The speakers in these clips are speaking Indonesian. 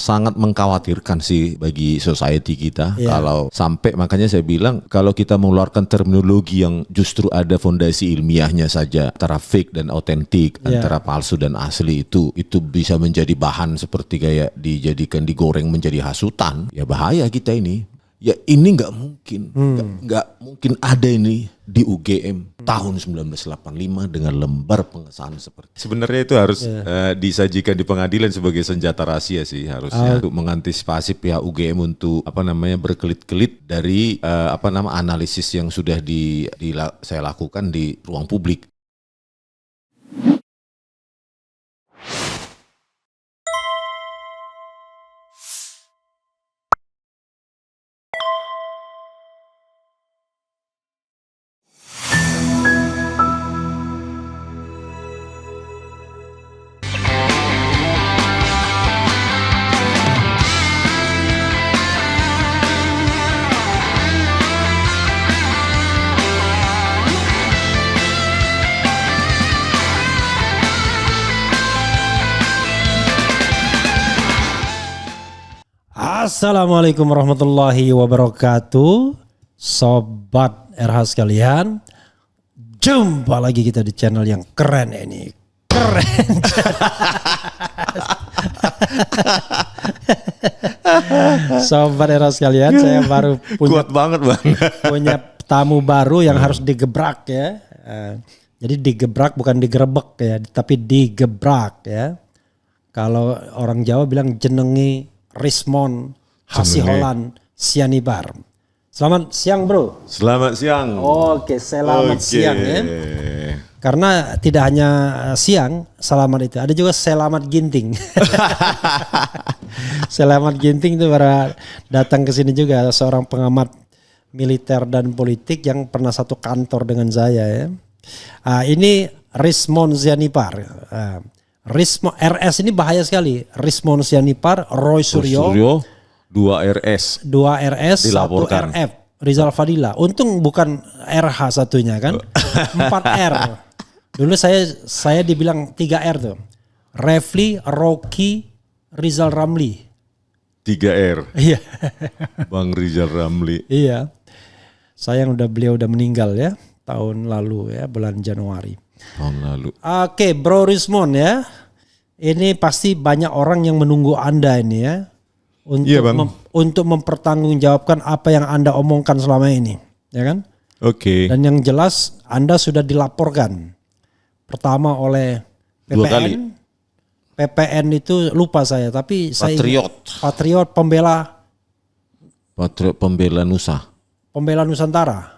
sangat mengkhawatirkan sih bagi society kita kalau sampai, makanya saya bilang kalau kita mengeluarkan terminologi yang justru ada fondasi ilmiahnya saja antara fake dan autentik, antara palsu dan asli, itu bisa menjadi bahan seperti kayak dijadikan digoreng menjadi hasutan, ya bahaya kita ini. Ya ini nggak mungkin, nggak mungkin ada ini di UGM tahun 1985 dengan lembar pengesahan seperti. Sebenarnya itu harus disajikan di pengadilan sebagai senjata rahasia sih harusnya untuk mengantisipasi pihak UGM untuk berkelit-kelit dari analisis yang sudah saya lakukan di ruang publik. Assalamualaikum warahmatullahi wabarakatuh, sobat RH sekalian. Jumpa lagi kita di channel yang keren ini. Keren. Sobat RH sekalian, saya baru Kuat banget bang. Punya tamu baru yang harus digebrak ya. Jadi digebrak bukan digerebek ya, tapi digebrak ya. Kalau orang Jawa bilang jenengi Rismon Hasiholan Sianibar. Selamat siang bro. Selamat siang. Oke, selamat siang ya. Karena tidak hanya siang selamat itu, ada juga selamat ginting. Selamat ginting itu datang ke sini juga seorang pengamat militer dan politik yang pernah satu kantor dengan saya ya. Ini Rismon Sianipar. Rismon RS ini bahaya sekali. Rismon Sianipar, Roy Suryo 2 RS dilaporkan. 1 dilaporkan. RF Rizal Fadila. Untung bukan RH satunya kan. 4 R. Dulu saya dibilang 3 R tuh. Refli, Rocky, Rizal Ramli. 3 R. Iya. Bang Rizal Ramli. Iya. Sayang beliau udah meninggal ya tahun lalu ya, bulan Januari. Tahun lalu. Oke, Bro Rismon ya. Ini pasti banyak orang yang menunggu Anda ini ya. Untuk mempertanggungjawabkan apa yang Anda omongkan selama ini. Ya kan? Oke. Dan yang jelas Anda sudah dilaporkan. Pertama oleh PPN. 2 kali. PPN itu lupa saya. Tapi Patriot Pembela Nusa. Pembela Nusantara.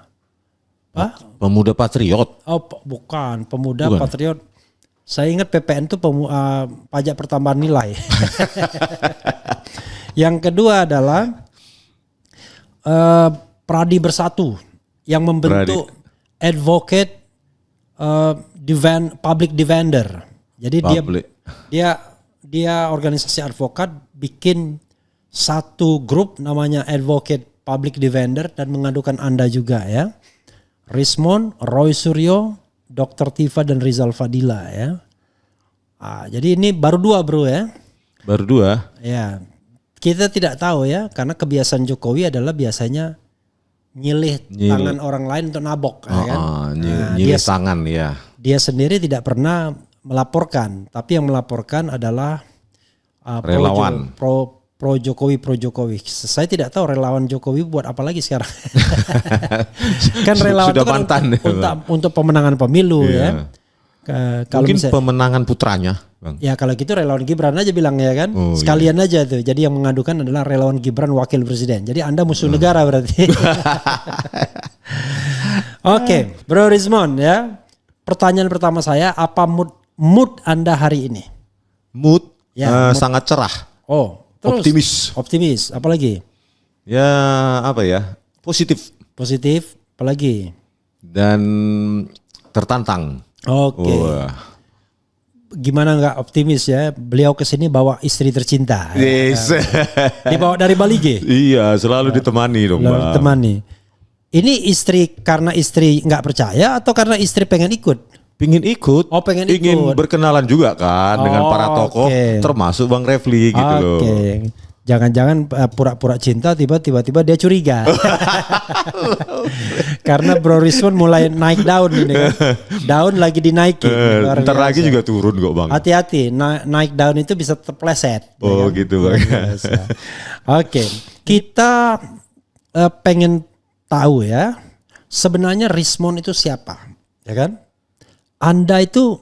Pemuda Patriot. Oh bukan, Pemuda Patriot. Saya ingat PPN itu pajak pertambahan nilai. Yang kedua adalah Pradi Bersatu yang membentuk advocate public defender. Jadi dia organisasi advokat bikin satu grup namanya advocate public defender dan mengadukan Anda juga ya. Rismon, Roy Suryo, Dr. Tifa dan Rizal Fadila ya. Jadi ini baru 2 bro ya. Baru 2. Ya. Kita tidak tahu ya, karena kebiasaan Jokowi adalah biasanya nyilih tangan orang lain untuk nabok kan. Nyilih tangan ya. Dia sendiri tidak pernah melaporkan, tapi yang melaporkan adalah relawan. Pro Jokowi. Saya tidak tahu relawan Jokowi buat apa lagi sekarang. Kan relawan sudah itu kan mantan untuk pemenangan pemilu ya. Kalau mungkin pemenangan putranya, Bang. Ya kalau gitu relawan Gibran aja bilang ya kan. Sekalian aja tuh. Jadi yang mengadukan adalah relawan Gibran wakil presiden. Jadi Anda musuh negara berarti. Oke, Bro Rismon ya. Pertanyaan pertama saya, apa mood Anda hari ini? Mood, mood. sangat cerah. Oh. Terus, optimis. Apalagi? Ya apa ya? Positif. Apalagi? Dan tertantang. Oke. Gimana nggak optimis ya? Beliau kesini bawa istri tercinta. Yes. Dibawa dari Bali G. Iya, selalu ditemani dong, Bang. Ditemani. Ini istri karena istri nggak percaya atau karena istri pengen ikut? Pingin ikut, ingin ikut. berkenalan juga kan dengan para tokoh, termasuk Bang Refli gitu loh. Jangan-jangan pura-pura cinta tiba-tiba dia curiga. Karena Bro Rizwan mulai naik daun ini kan. Daun lagi dinaikin. Ntar lagi juga turun kok Bang. Hati-hati, naik daun itu bisa terpleset. Oh ya kan? Gitu Bang. Oke, kita pengen tahu ya, sebenarnya Rismond itu siapa, ya kan? Anda itu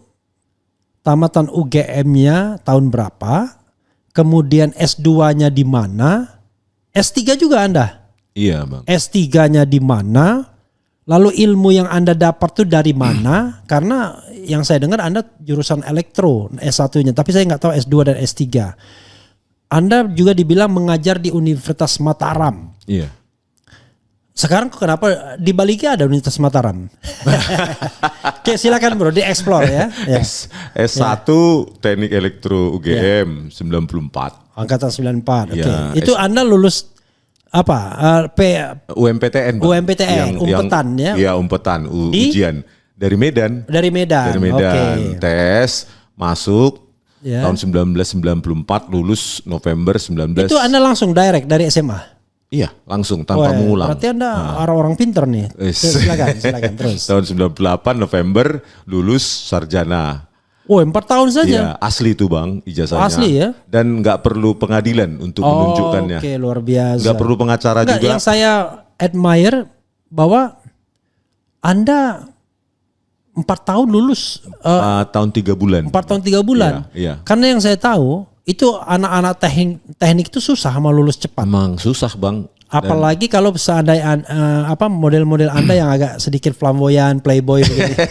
tamatan UGM-nya tahun berapa? Kemudian S2-nya di mana? S3 juga Anda? Iya Bang. S3-nya di mana? Lalu ilmu yang Anda dapat tuh dari mana? Karena yang saya dengar Anda jurusan elektro S1-nya, tapi saya nggak tahu S2 dan S3. Anda juga dibilang mengajar di Universitas Mataram. Iya. Sekarang kenapa di Baliknya ada Universitas Mataram? Oke, silakan Bro, dieksplor ya. S1 Teknik Elektro UGM 94. Angkatan 94. Oke. Ya, Itu Anda lulus apa? UMPTN. Bang. UMPTN, umpetan ya. Iya, umpetan ujian dari Medan. Dari Medan. Okay. Tes masuk tahun 1994, lulus November 19. Itu Anda langsung direct dari SMA? Iya, langsung tanpa mengulang. Berarti Anda orang pinter nih. Silakan terus. Tahun 98 November lulus sarjana. 4 tahun saja. Iya, asli itu Bang ijazahnya. Asli ya. Dan nggak perlu pengadilan untuk menunjukkannya. Oke, luar biasa. Nggak perlu pengacara juga. Yang saya admire bahwa Anda 4 tahun lulus. 4 tahun 3 bulan. 4 tahun 3 bulan. Iya. Karena yang saya tahu itu anak-anak teknik itu susah mau lulus cepat. Emang susah Bang. Apalagi kalau seandainya model-model Anda yang agak sedikit flamboyan, playboy begitu.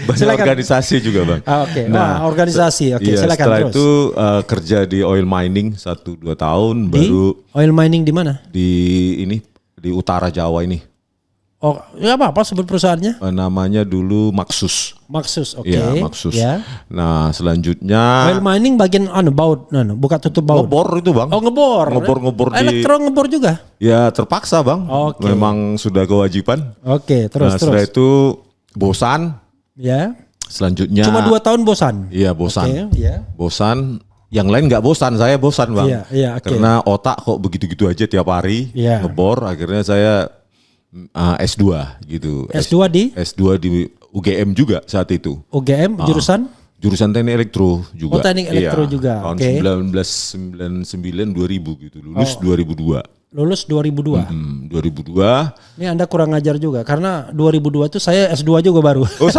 Banyak organisasi juga Bang. Oke. Nah, organisasi. Oke, iya, silakan setelah terus. itu kerja di oil mining 1-2 tahun di baru. Oil mining di mana? Di utara Jawa ini. Oh, ya apa sebut perusahaannya? Namanya dulu Maxus. Maxus, oke. Iya, Maxus. Ya. Nah, selanjutnya oil mining bagian baut, buka tutup baut. Ngebor itu Bang. Oh, ngebor. Ngebor di elektro ngebor juga. Ya, terpaksa Bang. Oke. Memang sudah kewajiban. Oke, terus. Setelah itu bosan. Ya. Selanjutnya cuma 2 tahun bosan. Iya, bosan. Oke, ya. Bosan. Yang lain nggak bosan, saya bosan Bang. Iya, oke. Karena otak kok begitu-gitu aja tiap hari ngebor. Akhirnya saya S2 gitu. S2 di? S2 di UGM juga saat itu. UGM jurusan? Jurusan teknik elektro juga. Oh, teknik elektro juga. Tahun 1999 2000 gitu. Lulus 2002. Lulus 2002. 2002. Ini Anda kurang ngajar juga karena 2002 itu saya S2 juga baru. Oh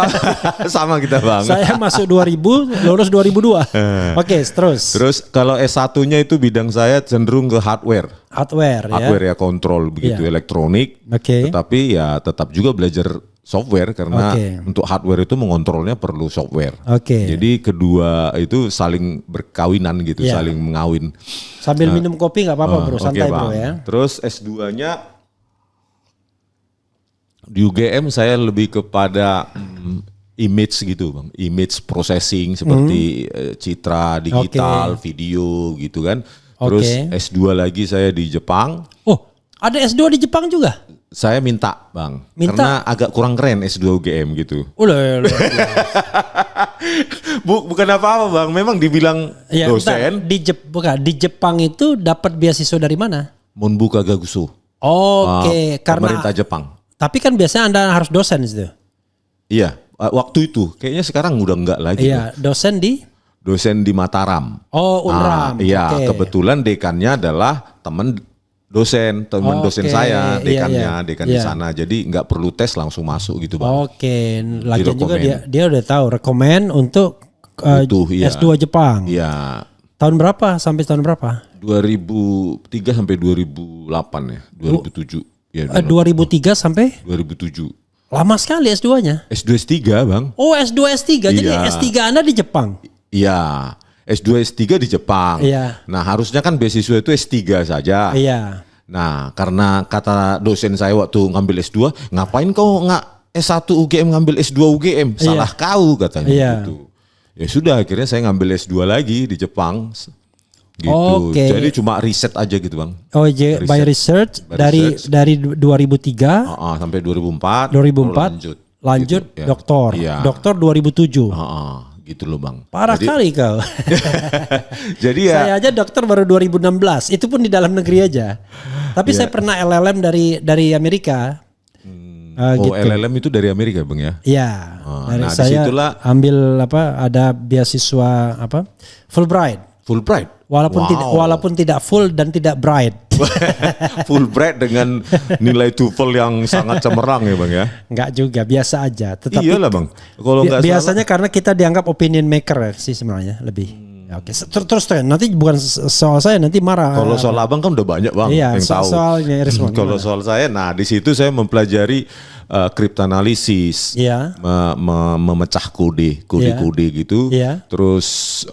sama kita Bang. Saya masuk 2000, lulus 2002. Oke, terus. Terus kalau S1-nya itu bidang saya cenderung ke hardware. Hardware ya kontrol begitu elektronik. Tetapi ya tetap juga belajar software karena untuk hardware itu mengontrolnya perlu software. Jadi kedua itu saling berkawinan gitu, saling mengawin. Sambil minum kopi nggak apa-apa Bro, santai Bro ya. Terus S2-nya di UGM saya lebih kepada image gitu Bang, image processing seperti citra digital, video gitu kan. Terus S2 lagi saya di Jepang. Oh, ada S2 di Jepang juga? Saya minta Bang, karena agak kurang keren S2 UGM gitu. Bukan apa-apa Bang, memang dibilang dosen. Di Jepang itu dapat beasiswa dari mana? Monbu Kagakuso. Karena pemerintah Jepang. Tapi kan biasanya Anda harus dosen itu. Iya, waktu itu. Kayaknya sekarang udah enggak lagi. Iya, dosen di Mataram. Oh, Unram. Iya, kebetulan dekannya adalah teman dosen saya, dekannya di sana. Jadi nggak perlu tes langsung masuk gitu Bang. Lagian juga dia udah tahu rekomen untuk S2 Jepang. Iya. Tahun berapa sampai tahun berapa? 2003 sampai 2008 ya, 2007. Ya, 2003 sampai 2007. Lama sekali S2-nya. S2 S3 Bang. Oh, S2 S3. Jadi S3 Anda di Jepang. Iya. S2 S3 di Jepang. Iya. Nah, harusnya kan beasiswa itu S3 saja. Iya. Nah, karena kata dosen saya waktu ngambil S2, ngapain kau nggak S1 UGM ngambil S2 UGM? Salah kau katanya gitu. Ya sudah, akhirnya saya ngambil S2 lagi di Jepang. Gitu. Jadi cuma riset aja gitu Bang. By research dari 2003 sampai 2004. lanjut gitu, ya. doktor. Iya. Doktor 2007. Gitu loh Bang. Parah kali kau. Jadi ya. Saya aja dokter baru 2016. Itu pun di dalam negeri aja. Tapi saya pernah LLM dari Amerika. Oh, gitu. LLM itu dari Amerika Bang ya? Iya. Dari nah, saya disitulah ambil ada beasiswa Fulbright. Fulbright. Walaupun tidak full dan tidak bright. Fulbright dengan nilai TOEFL yang sangat cemerlang ya Bang ya? Enggak juga, biasa aja. Tetapi iyalah Bang. Kalau enggak biasanya karena kita dianggap opinion maker sih sebenarnya lebih. Ya, oke, terus nanti bukan soal saya, nanti marah. Kalau soal Abang kan udah banyak Bang yang tahu. Soalnya kalau soal saya, nah di situ saya mempelajari kriptoanalisis, memecah kode gitu, terus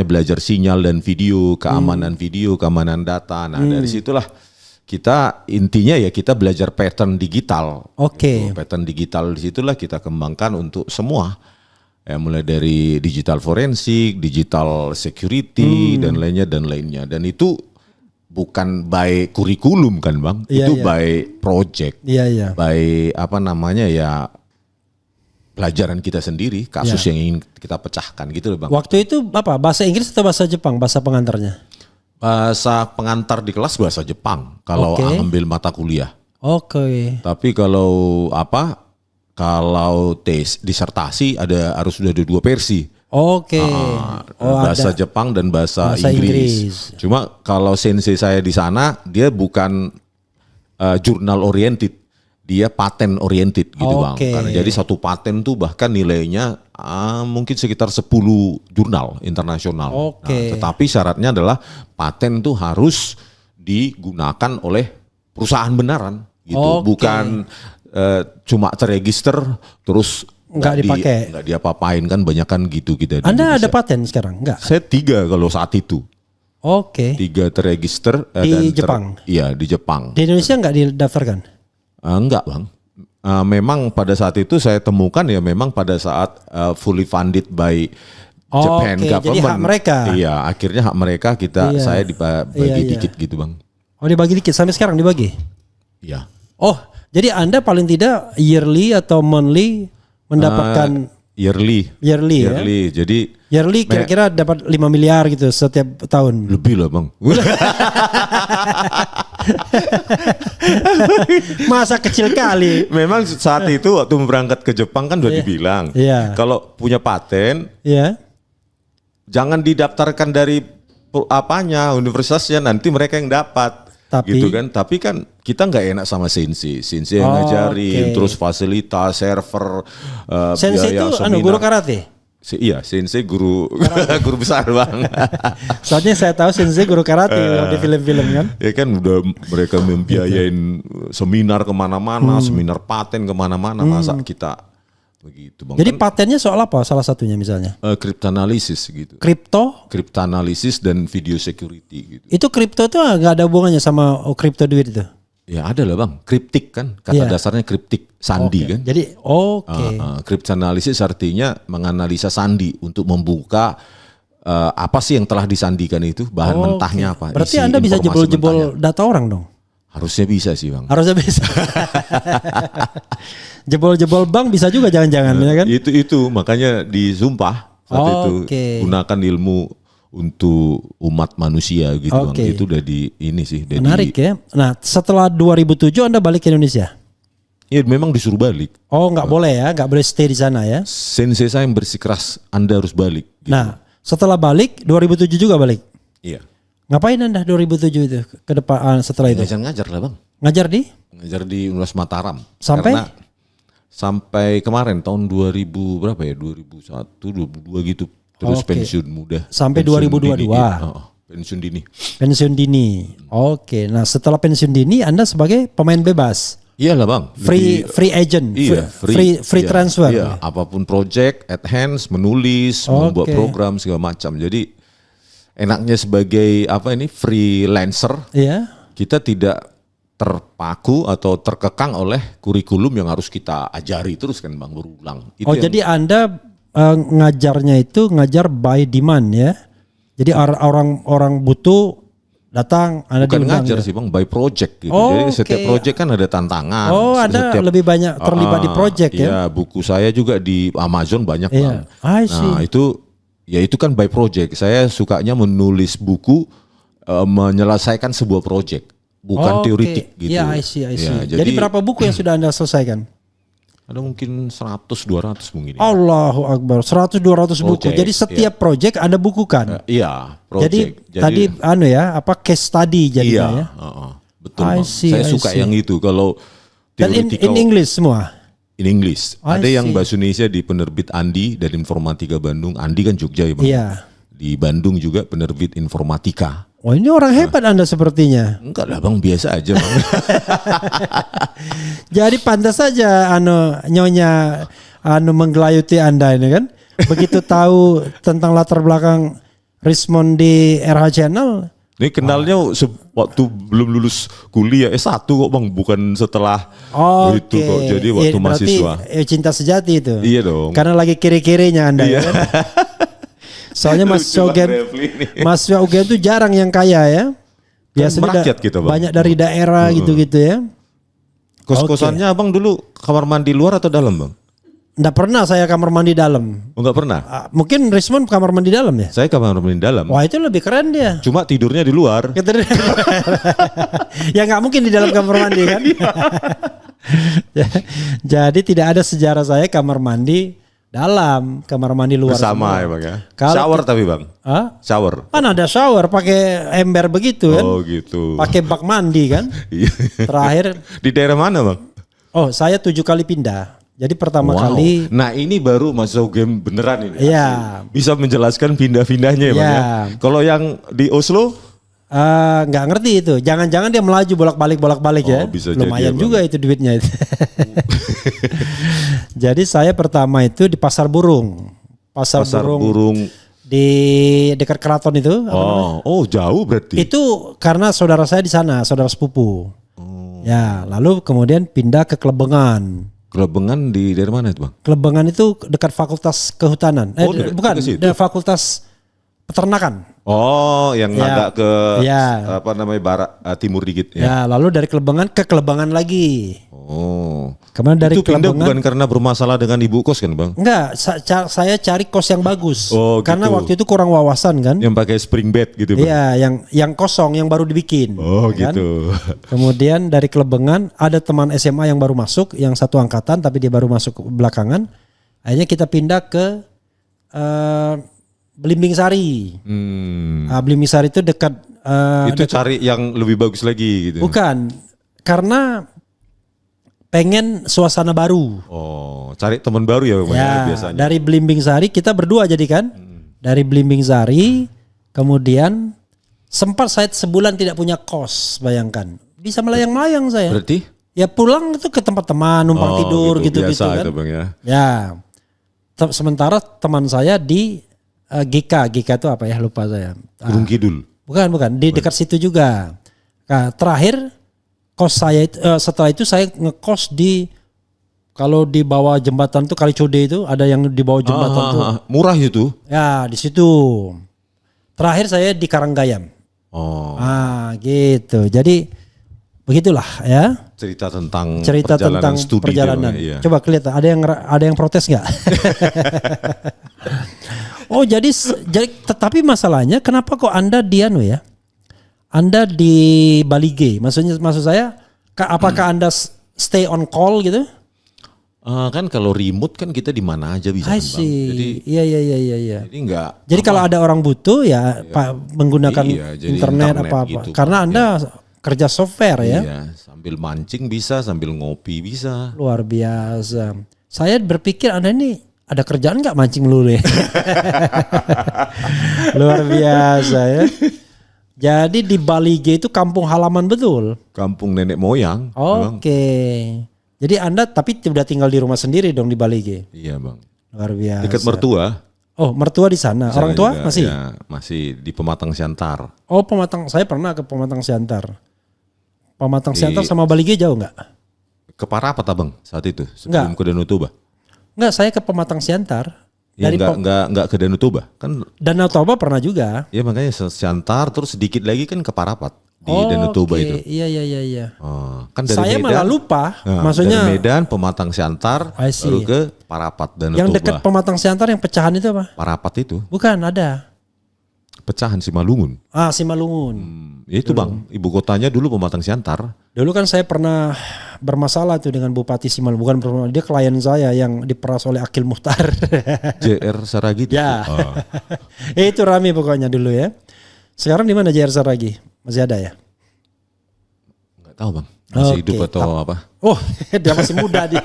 belajar sinyal dan video, keamanan video, nah dari situlah kita intinya ya kita belajar pattern digital. Oke. Pattern digital di situlah kita kembangkan untuk semua. Ya, mulai dari digital forensik, digital security dan lainnya. Dan itu bukan by kurikulum kan Bang, itu by project, by pelajaran kita sendiri, kasus yang ingin kita pecahkan gitu loh Bang. Waktu itu apa? Bahasa Inggris atau bahasa Jepang? Bahasa pengantarnya? Bahasa pengantar di kelas bahasa Jepang kalau ambil mata kuliah. Oke. Tapi kalau disertasi harus sudah ada 2 versi. Oke. Bahasa Jepang dan bahasa Inggris. Cuma kalau sensei saya di sana dia bukan jurnal oriented, dia paten oriented gitu Bang. Karena jadi satu paten tuh bahkan nilainya mungkin sekitar 10 jurnal internasional. Tetapi syaratnya adalah paten tuh harus digunakan oleh perusahaan benaran gitu, bukan cuma terregister terus nggak dipakai, nggak diapa-apain kan, banyak kan gitu kita. Anda ada paten sekarang? Enggak. Saya 3 kalau saat itu. 3 terregister di Jepang. Iya di Jepang. Di Indonesia nggak didaftarkan? Enggak Bang. Memang pada saat itu saya temukan ya memang pada saat fully funded by Japan government. Jadi hak mereka. Iya, akhirnya hak mereka saya dibagi dikit gitu Bang. Oh, dibagi dikit sampai sekarang dibagi? Iya. Oh, jadi Anda paling tidak yearly atau monthly mendapatkan yearly. Ya? Jadi yearly kira-kira dapat 5 miliar gitu setiap tahun. Lebih lah Bang. Masa kecil kali. Memang saat itu waktu berangkat ke Jepang kan udah dibilang, kalau punya paten, jangan didaftarkan dari universitasnya, nanti mereka yang dapat. Gitu kan, tapi kan kita nggak enak sama sensei yang ngajarin, terus fasilitas, server, sensei biaya, itu guru karate? Iya, sensei guru besar Bang. Soalnya saya tahu sensei guru karate di film-film kan. Ya kan udah mereka membiayain seminar kemana-mana, seminar paten kemana-mana, masa kita begitu Bang. Jadi patennya soal apa salah satunya misalnya? Kriptoanalisis gitu. Kriptoanalisis dan video security gitu. Itu kripto itu nggak ada hubungannya sama kripto duit itu? Ya ada lah Bang, kriptik kan, kata dasarnya kriptik, sandi kan. Jadi kriptoanalisis artinya menganalisa sandi untuk membuka apa sih yang telah disandikan itu, bahan mentahnya apa. Berarti Anda bisa jebol-jebol data orang dong? Harusnya bisa sih Bang. Harusnya bisa. Jebol-jebol bank bisa juga jangan-jangan ya kan? Itu makanya disumpah saat itu gunakan ilmu untuk umat manusia gitu Bang. Itu udah menarik ya. Nah setelah 2007 Anda balik ke Indonesia? Iya memang disuruh balik. Oh nggak boleh ya, nggak boleh stay di sana ya? Sensei saya yang bersikeras Anda harus balik. Gitu. Nah setelah balik 2007 juga balik? Iya. Ngapain Anda 2007 itu ke depan setelah itu? Ngajar lah Bang. Ngajar di Universitas Mataram. Sampai kemarin tahun 2000 berapa ya? 2001, 2002 gitu. Terus pensiun muda. Sampai pensiun 2022. Pensiun dini. Pensiun dini. Nah setelah pensiun dini Anda sebagai pemain bebas. Iyalah Bang. Free agent. Iya, free transfer. Iya, apapun project at hands, menulis, membuat program segala macam. Jadi enaknya sebagai freelancer, kita tidak terpaku atau terkekang oleh kurikulum yang harus kita ajari terus kan Bang, berulang. Jadi Anda ngajarnya itu ngajar by demand ya? Jadi orang butuh datang, Anda Bukan diundang. ngajar Ya? sih Bang, by project gitu. Oh, Jadi setiap oke. project kan ada tantangan. Oh, Anda Setiap- lebih banyak terlibat di project ya? Iya, buku saya juga di Amazon banyak Iya. Bang. I see. Nah itu kan by project. Saya sukanya menulis buku menyelesaikan sebuah project, bukan Oke. teoritik gitu. Iya, I see. Ya, Jadi berapa buku yang sudah Anda selesaikan? Ada mungkin 100-200 mungkin. Ya. Allahu Akbar, 100-200 buku. Project, Jadi setiap project Anda bukukan. Iya, Jadi project. tadi case study jadinya iya, ya. betul I Bang. see, Saya I suka see. yang itu. Kalau Dan in theoretical English semua. in English. I Ada yang see. bahasa Indonesia di penerbit Andi dari Informatika Bandung. Andi kan Jogja ya Bang. Iya. Di Bandung juga penerbit Informatika. Oh, ini orang hebat Anda sepertinya. Enggak lah Bang, biasa aja Bang. Jadi pantas saja nyonya menggelayuti Anda ini kan. Begitu tahu tentang latar belakang Rismond di RH Channel. Ini kenalnya waktu belum lulus kuliah S1 kok Bang, bukan setelah itu kok. Jadi waktu mahasiswa. Berarti cinta sejati itu. Iya dong. Karena lagi kiri-kirinya Anda ya kan. Soalnya Mas UGM itu jarang yang kaya ya. Biasanya merakyat kita, Bang. banyak dari daerah gitu-gitu ya. Kos-kosannya Abang dulu kamar mandi luar atau dalam Bang? Nggak pernah saya kamar mandi dalam. Oh, enggak pernah. Mungkin Rismond kamar mandi dalam ya? Saya kamar mandi dalam. Wah itu lebih keren dia. Cuma tidurnya di luar. Ya nggak mungkin di dalam kamar mandi kan. Jadi tidak ada sejarah saya kamar mandi dalam, kamar mandi luar Bersama semua. ya Bang ya. Kalau Shower tapi Bang. Hah? Shower. Kan ada shower pakai ember begitu kan. Oh gitu. Pakai bak mandi kan. Iya. Terakhir, Di daerah mana Bang? oh saya 7 kali pindah. Jadi pertama Wow. kali, Nah ini baru masuk game beneran ini. Iya. Asli. Bisa menjelaskan pindah-pindahnya ya Bang Iya. ya. Kalau yang di Oslo, nggak ngerti itu. Jangan-jangan dia melaju bolak-balik ya. bisa jadi Lumayan ya, juga itu duitnya itu. Jadi saya pertama itu di Pasar Burung. Pasar Burung di dekat keraton itu. apa namanya? Oh jauh berarti. Itu karena saudara saya di sana, saudara sepupu. Ya, lalu kemudian pindah ke Klebengan. Kelebengan di daerah mana itu Bang? Klebengan itu dekat Fakultas Kehutanan. Oh, Bukan, dekat situ. Fakultas Peternakan. Oh yang Ya. agak ke Ya. apa namanya barat timur dikit ya. Ya, lalu dari Klebengan ke Klebengan lagi. Oh. Kemudian dari Itu pindah Klebengan. bukan karena bermasalah dengan ibu kos kan Bang? Enggak, saya cari kos yang bagus. Oh, Karena gitu. waktu itu kurang wawasan kan. Yang pakai spring bed gitu Bang? Iya, yang kosong yang baru dibikin. Oh kan? gitu. Kemudian dari Klebengan ada teman SMA yang baru masuk, yang satu angkatan tapi dia baru masuk belakangan. Akhirnya kita pindah ke Belimbing Sari. Belimbing Sari itu dekat. Itu cari yang lebih bagus lagi gitu. Bukan, karena pengen suasana baru. Oh, cari teman baru ya Bang ya, Ya, biasanya. dari Belimbing Sari kita berdua jadi kan. Dari Belimbing Sari, kemudian sempat saya sebulan tidak punya kos, bayangkan. Bisa melayang-layang saya. Berarti? Ya pulang itu ke tempat teman, numpang tidur gitu-gitu biasa kan. itu Bang ya. Ya. Sementara teman saya di GK itu apa ya lupa saya. Gunung Kidul. Bukan, di dekat situ juga. Nah, terakhir kos saya itu, setelah itu saya ngekos di kalau di bawah jembatan tuh Kalicode itu ada yang di bawah jembatan tuh. Murah itu. Ya, di situ. Terakhir saya di Karanggayam. Oh, Gitu. Jadi begitulah ya. cerita tentang Tentang studi perjalanan. dia, Bang, ya. Coba kelihatan ada yang protes nggak? Oh jadi tetapi masalahnya kenapa kok Anda di anu ya? Anda di Balige. Maksud saya apakah Anda stay on call gitu? Kan kalau remote kan kita di mana aja bisa I kan, Bang. see. Jadi Iya. jadi enggak. Jadi kalau ada orang butuh ya menggunakan Iya, jadi internet internet apa-apa. gitu, Karena Bang. Anda kerja software ya. Iya, sambil mancing bisa, sambil ngopi bisa. Luar biasa. Saya berpikir Anda ini ada kerjaan nggak mancing melulu ya? Luar biasa ya. Jadi di Balige itu kampung halaman betul. Kampung nenek moyang. Bang. Oke. Jadi Anda tapi sudah tinggal di rumah sendiri dong di Balige. Iya, Bang. Luar biasa. Dekat mertua. Oh, mertua di sana. Sana Orang tua juga, masih? Ya, masih di Pematang Siantar. Oh, Pematang. Saya pernah ke Pematang Siantar. Pematang Di- Siantar sama Balige jauh nggak? Ke Parapat Abang saat itu sebelum ke Danau Toba. Enggak, saya ke Pematang Siantar. Ya nggak ke Danau Toba kan? Danau Toba pernah juga. Ya makanya Siantar terus sedikit lagi kan ke Parapat di Danau Toba itu. Iya. Oh, kan dari Saya Medan, malah lupa. Maksudnya dari Medan, Pematang Siantar, baru ke Parapat Danau yang Toba. dekat Pematang Siantar yang pecahan itu apa? Parapat itu. Bukan, ada. Pecahan Simalungun. Simalungun. Ya itu Bang, ibu kotanya dulu Pematang Siantar. Dulu kan saya pernah bermasalah tuh dengan Bupati Simalungun. Bukan dia klien saya yang diperas oleh Akil Muhtar. JR Saragi. Ya. Itu rame pokoknya dulu ya. Sekarang di mana JR Saragi? Masih ada ya? Nggak tahu Bang. Masih hidup atau apa? Oh, dia masih muda dia.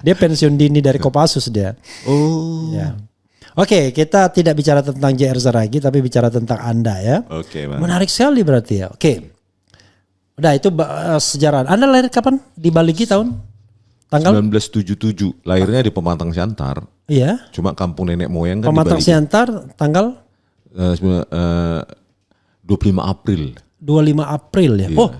Dia pensiun dini dari Kopassus dia. Oh. Ya. Oke, kita tidak bicara tentang JR Saragi tapi bicara tentang Anda ya. Oke, Bang. Menarik sekali berarti ya. Oke. Udah itu sejarah. Anda lahir kapan? Di Baligi tahun? Tanggal? 1977. Lahirnya di Pematang Siantar. Iya. Cuma kampung nenek moyang kan Pematang di Baligi. Siantar tanggal? 25 April. 25 April ya. Iya. Oh.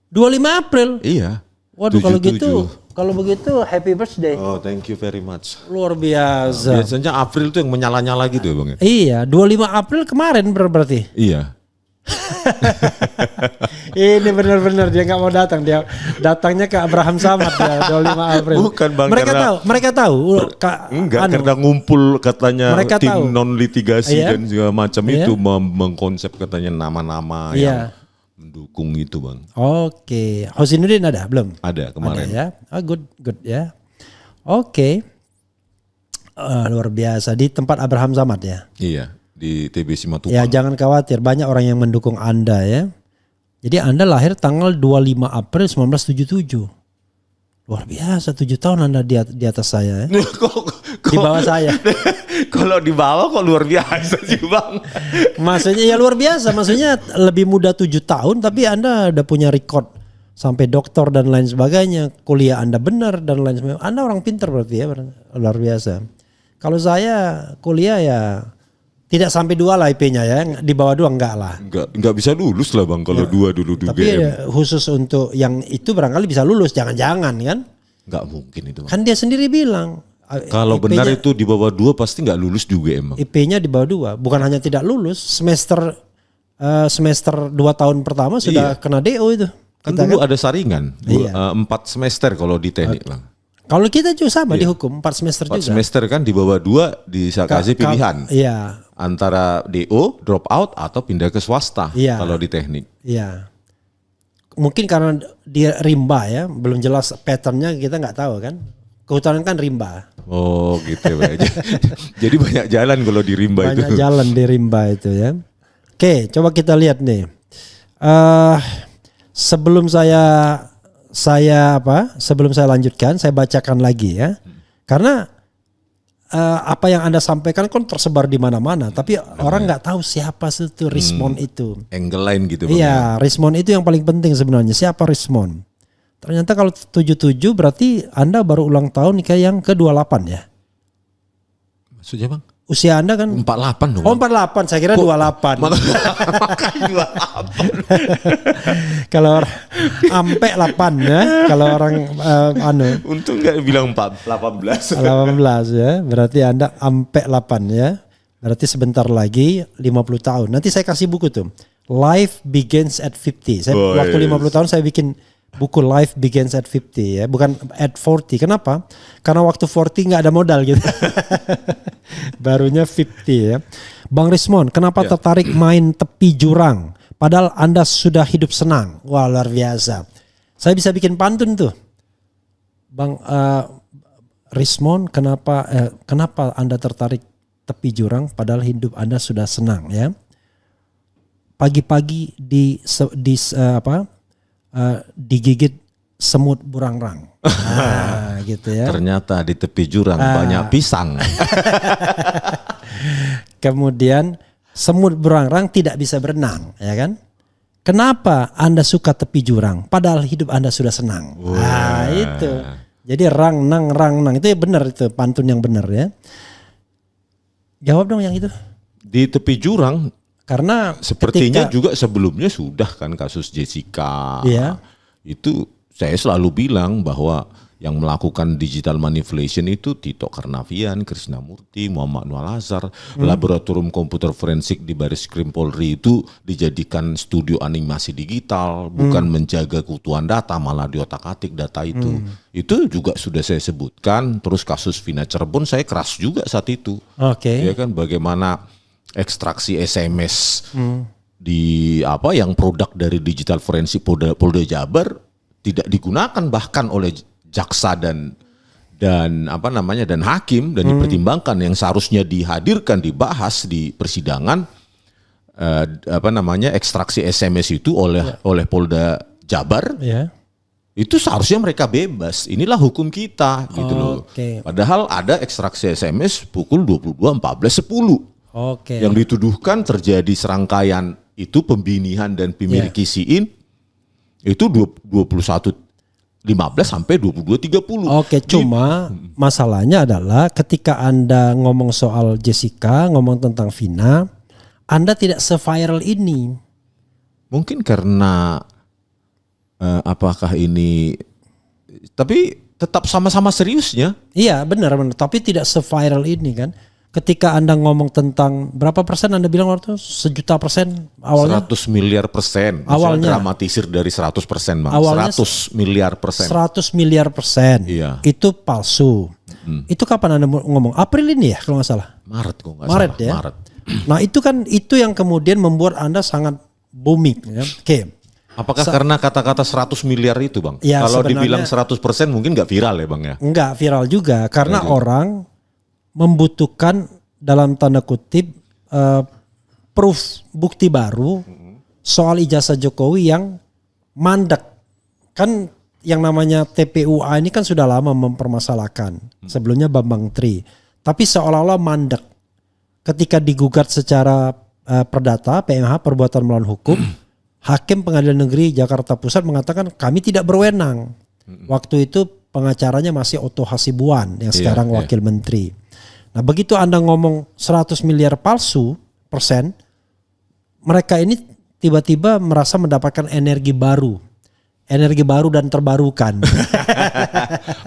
25 April. Iya. Waduh 77. kalau begitu happy birthday. Oh, thank you very much. Luar biasa. Biasanya April tuh yang menyala-nyala gitu ya Bang. Iya, 25 April kemarin berarti. Iya. Ini benar-benar dia nggak mau datang, dia datangnya ke Abraham Samad ya 25 April. Bukan Bang, mereka tahu. Karena ngumpul katanya mereka tim tahu. non litigasi dan segala macam Iya. itu mengkonsep katanya nama-nama yang mendukung itu Bang. Oke, Hosinuddin ada belum? Ada kemarin. Ada ya. Oh, good ya. Oke. Luar biasa di tempat Abraham Samad ya. Iya, di TB Simatupang. Ya jangan khawatir, banyak orang yang mendukung Anda ya. Jadi Anda lahir tanggal 25 April 1977. Luar biasa, 7 tahun Anda di atas saya ya. Di bawah saya. Kalau di bawah kok luar biasa sih Bang. Maksudnya ya luar biasa, maksudnya lebih muda 7 tahun tapi Anda udah punya record sampai doktor dan lain sebagainya. Kuliah Anda benar dan lain sebagainya. Anda orang pintar berarti ya, luar biasa. Kalau saya kuliah ya tidak sampai 2 lah IP-nya ya, di bawah 2 enggak lah. Enggak bisa lulus lah Bang kalau 2 dulu di Tapi UGM. khusus untuk yang itu barangkali bisa lulus, jangan-jangan kan? Enggak mungkin itu Bang. Kan dia sendiri bilang. Kalau benar itu di bawah 2 pasti enggak lulus di UGM Bang. IP-nya di bawah 2, bukan hanya tidak lulus, semester 2 tahun pertama sudah kena DO itu. Kan dulu ada saringan, 4 semester kalau di teknik Bang. Kalau kita juga sama dihukum 4 semester 4 juga. semester kan di bawah 2 bisa kasih pilihan. Iya. Antara DO, drop out atau pindah ke swasta kalau di teknik. Iya. Mungkin karena dia rimba ya, belum jelas patternnya kita nggak tahu kan. Kehutanan kan rimba. Oh gitu ya. Jadi banyak jalan kalau di rimba itu. Banyak jalan di rimba itu ya. Oke, coba kita lihat nih. Sebelum saya lanjutkan, saya bacakan lagi ya. Karena apa yang Anda sampaikan kan tersebar di mana-mana, tapi orang nggak tahu siapa itu Rismond itu. Angle lain gitu Bang. Iya, Rismond itu yang paling penting sebenarnya. Siapa Rismond? Ternyata kalau 77 berarti Anda baru ulang tahun nikah yang ke-28 ya. Maksudnya Bang? Usia Anda kan 48 dong. Oh 48, saya kira 28. Makanya 28. Kalau orang ampe 8 ya, kalau orang Untung nggak bilang 18. 18 ya, berarti Anda ampe 8 ya. Berarti sebentar lagi 50 tahun. Nanti saya kasih buku tuh. Life Begins at 50. Waktu 50 tahun saya bikin buku Life Begins at 50 ya, bukan at 40. Kenapa? Karena waktu 40 nggak ada modal gitu. Barunya 50 ya. Bang Rismond, kenapa tertarik main tepi jurang? Padahal Anda sudah hidup senang. Wah luar biasa. Saya bisa bikin pantun tuh. Bang Rismond, kenapa Anda tertarik tepi jurang? Padahal hidup Anda sudah senang ya. Pagi-pagi digigit semut burangrang. Nah, gitu ya. Ternyata di tepi jurang banyak pisang. Kemudian semut burangrang tidak bisa berenang, ya kan? Kenapa Anda suka tepi jurang? Padahal hidup Anda sudah senang. Nah, itu. Jadi rang nang itu ya benar itu pantun yang benar ya. Jawab dong yang itu. Di tepi jurang. Karena sepertinya juga sebelumnya sudah kan kasus Jessica. Iya. Itu saya selalu bilang bahwa yang melakukan digital manipulation itu Tito Karnavian, Krishnamurti, Muhammad Nur Al-Azhar. Laboratorium komputer forensik di Bareskrim Polri itu dijadikan studio animasi digital, bukan menjaga keutuhan data, malah diotak-atik data itu. Itu juga sudah saya sebutkan. Terus kasus Vina Cirebon saya keras juga saat itu. Ya kan, bagaimana ekstraksi SMS di apa yang produk dari digital forensik Polda Jabar tidak digunakan bahkan oleh jaksa dan apa namanya dan hakim dan dipertimbangkan, yang seharusnya dihadirkan dibahas di persidangan apa namanya ekstraksi SMS itu oleh Polda Jabar. Itu seharusnya mereka bebas. Inilah hukum kita gitu loh. Padahal ada ekstraksi SMS pukul 22.14.10. Yang dituduhkan terjadi serangkaian itu pembinihan dan pemilikisin itu 21.15 sampai 22.30. Cuma masalahnya adalah ketika Anda ngomong soal Jessica, ngomong tentang Vina, Anda tidak se-viral ini. Mungkin karena apakah ini, tapi tetap sama-sama seriusnya. Iya benar, tapi tidak se-viral ini kan. Ketika Anda ngomong tentang berapa persen Anda bilang waktu itu? 1.000.000% awalnya? 100 miliar persen. Awalnya. Dramatisir dari 100%, Bang. Awalnya 100 miliar persen. 100 miliar persen. Iya. Itu palsu. Itu kapan Anda ngomong? April ini ya kalau nggak salah? Maret kok nggak Maret salah. Ya? Maret. Nah itu kan itu yang kemudian membuat Anda sangat booming. Ya? Apakah karena kata-kata 100 miliar itu, Bang? Ya, kalau dibilang 100% mungkin nggak viral ya, Bang ya? Enggak viral juga karena orang membutuhkan dalam tanda kutip proof, bukti baru soal ijazah Jokowi yang mandek. Kan yang namanya TPUA ini kan sudah lama mempermasalahkan. Sebelumnya Bambang Tri. Tapi seolah-olah mandek. Ketika digugat secara perdata, PMH, perbuatan melawan hukum, Hakim Pengadilan Negeri Jakarta Pusat mengatakan kami tidak berwenang. Waktu itu pengacaranya masih Otto Hasibuan yang sekarang wakil menteri. Nah begitu Anda ngomong 100 miliar palsu persen, mereka ini tiba-tiba merasa mendapatkan energi baru dan terbarukan.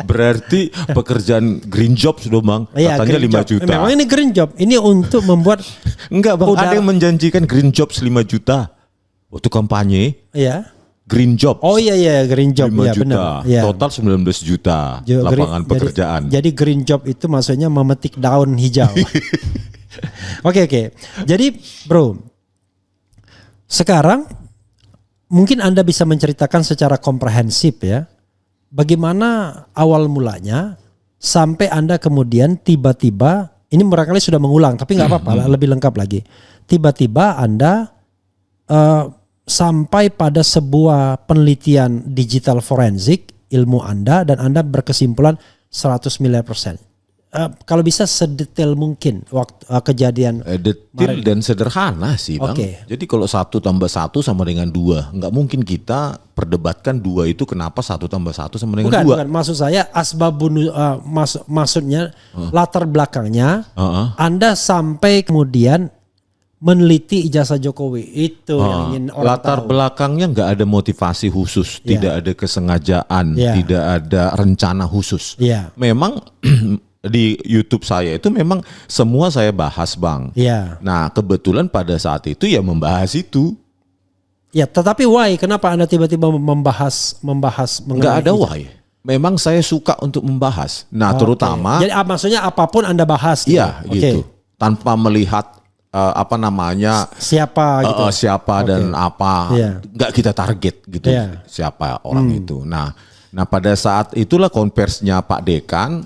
Berarti pekerjaan green job sudah, Bang. Katanya 5 juta. Memang ini green job. Ini untuk membuat enggak, Bang, ada yang menjanjikan green job 5 juta waktu kampanye. Iya. Green job. Oh iya green job 5 ya, juta. benar. Ya. Total 19 juta lapangan pekerjaan. Jadi green job itu maksudnya memetik daun hijau. Oke. Jadi bro, sekarang mungkin Anda bisa menceritakan secara komprehensif ya, bagaimana awal mulanya sampai Anda kemudian tiba-tiba, ini barangkali sudah mengulang tapi nggak apa-apa, lebih lengkap lagi. Tiba-tiba Anda sampai pada sebuah penelitian digital forensik ilmu Anda dan Anda berkesimpulan 100 miliar persen. Kalau bisa sedetail mungkin waktu kejadian. Detail dan sederhana sih, Bang. Jadi kalau 1 tambah 1 sama dengan 2, nggak mungkin kita perdebatkan 2 itu kenapa 1 tambah 1 sama dengan 2. Bukan, maksud saya asbabun maksudnya latar belakangnya. Anda sampai kemudian meneliti ijazah Jokowi itu yang ingin orang latar tahu. Belakangnya nggak ada motivasi khusus, tidak ada kesengajaan, tidak ada rencana khusus. Memang di YouTube saya itu memang semua saya bahas, Bang. Nah kebetulan pada saat itu ya membahas itu. Ya, tetapi why? Kenapa Anda tiba-tiba membahas nggak ada why. Memang saya suka untuk membahas. Nah terutama. Jadi maksudnya apapun Anda bahas. Iya gitu. Tanpa melihat apa namanya siapa gitu. Siapa dan apa nggak kita target gitu siapa orang itu. Nah pada saat itulah konversinya Pak Dekan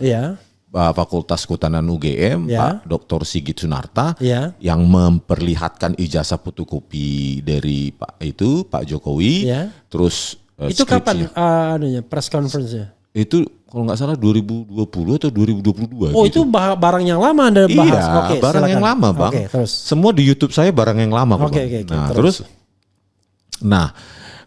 Fakultas Kehutanan UGM Pak Dr. Sigit Sunarta yang memperlihatkan ijazah fotokopi dari Pak Jokowi terus itu kapan press conference-nya? Itu kalau nggak salah 2020 atau 2022. Oh gitu. Itu barang yang lama Anda bahas? Iya, barang silakan. Yang lama, Bang. Terus. Semua di YouTube saya barang yang lama. Nah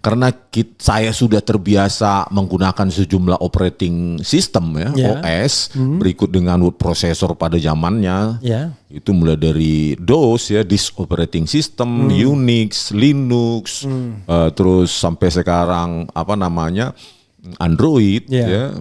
karena saya sudah terbiasa menggunakan sejumlah operating system OS, berikut dengan word processor pada zamannya. Itu mulai dari DOS disk operating system, Unix, Linux, terus sampai sekarang apa namanya Android, ya,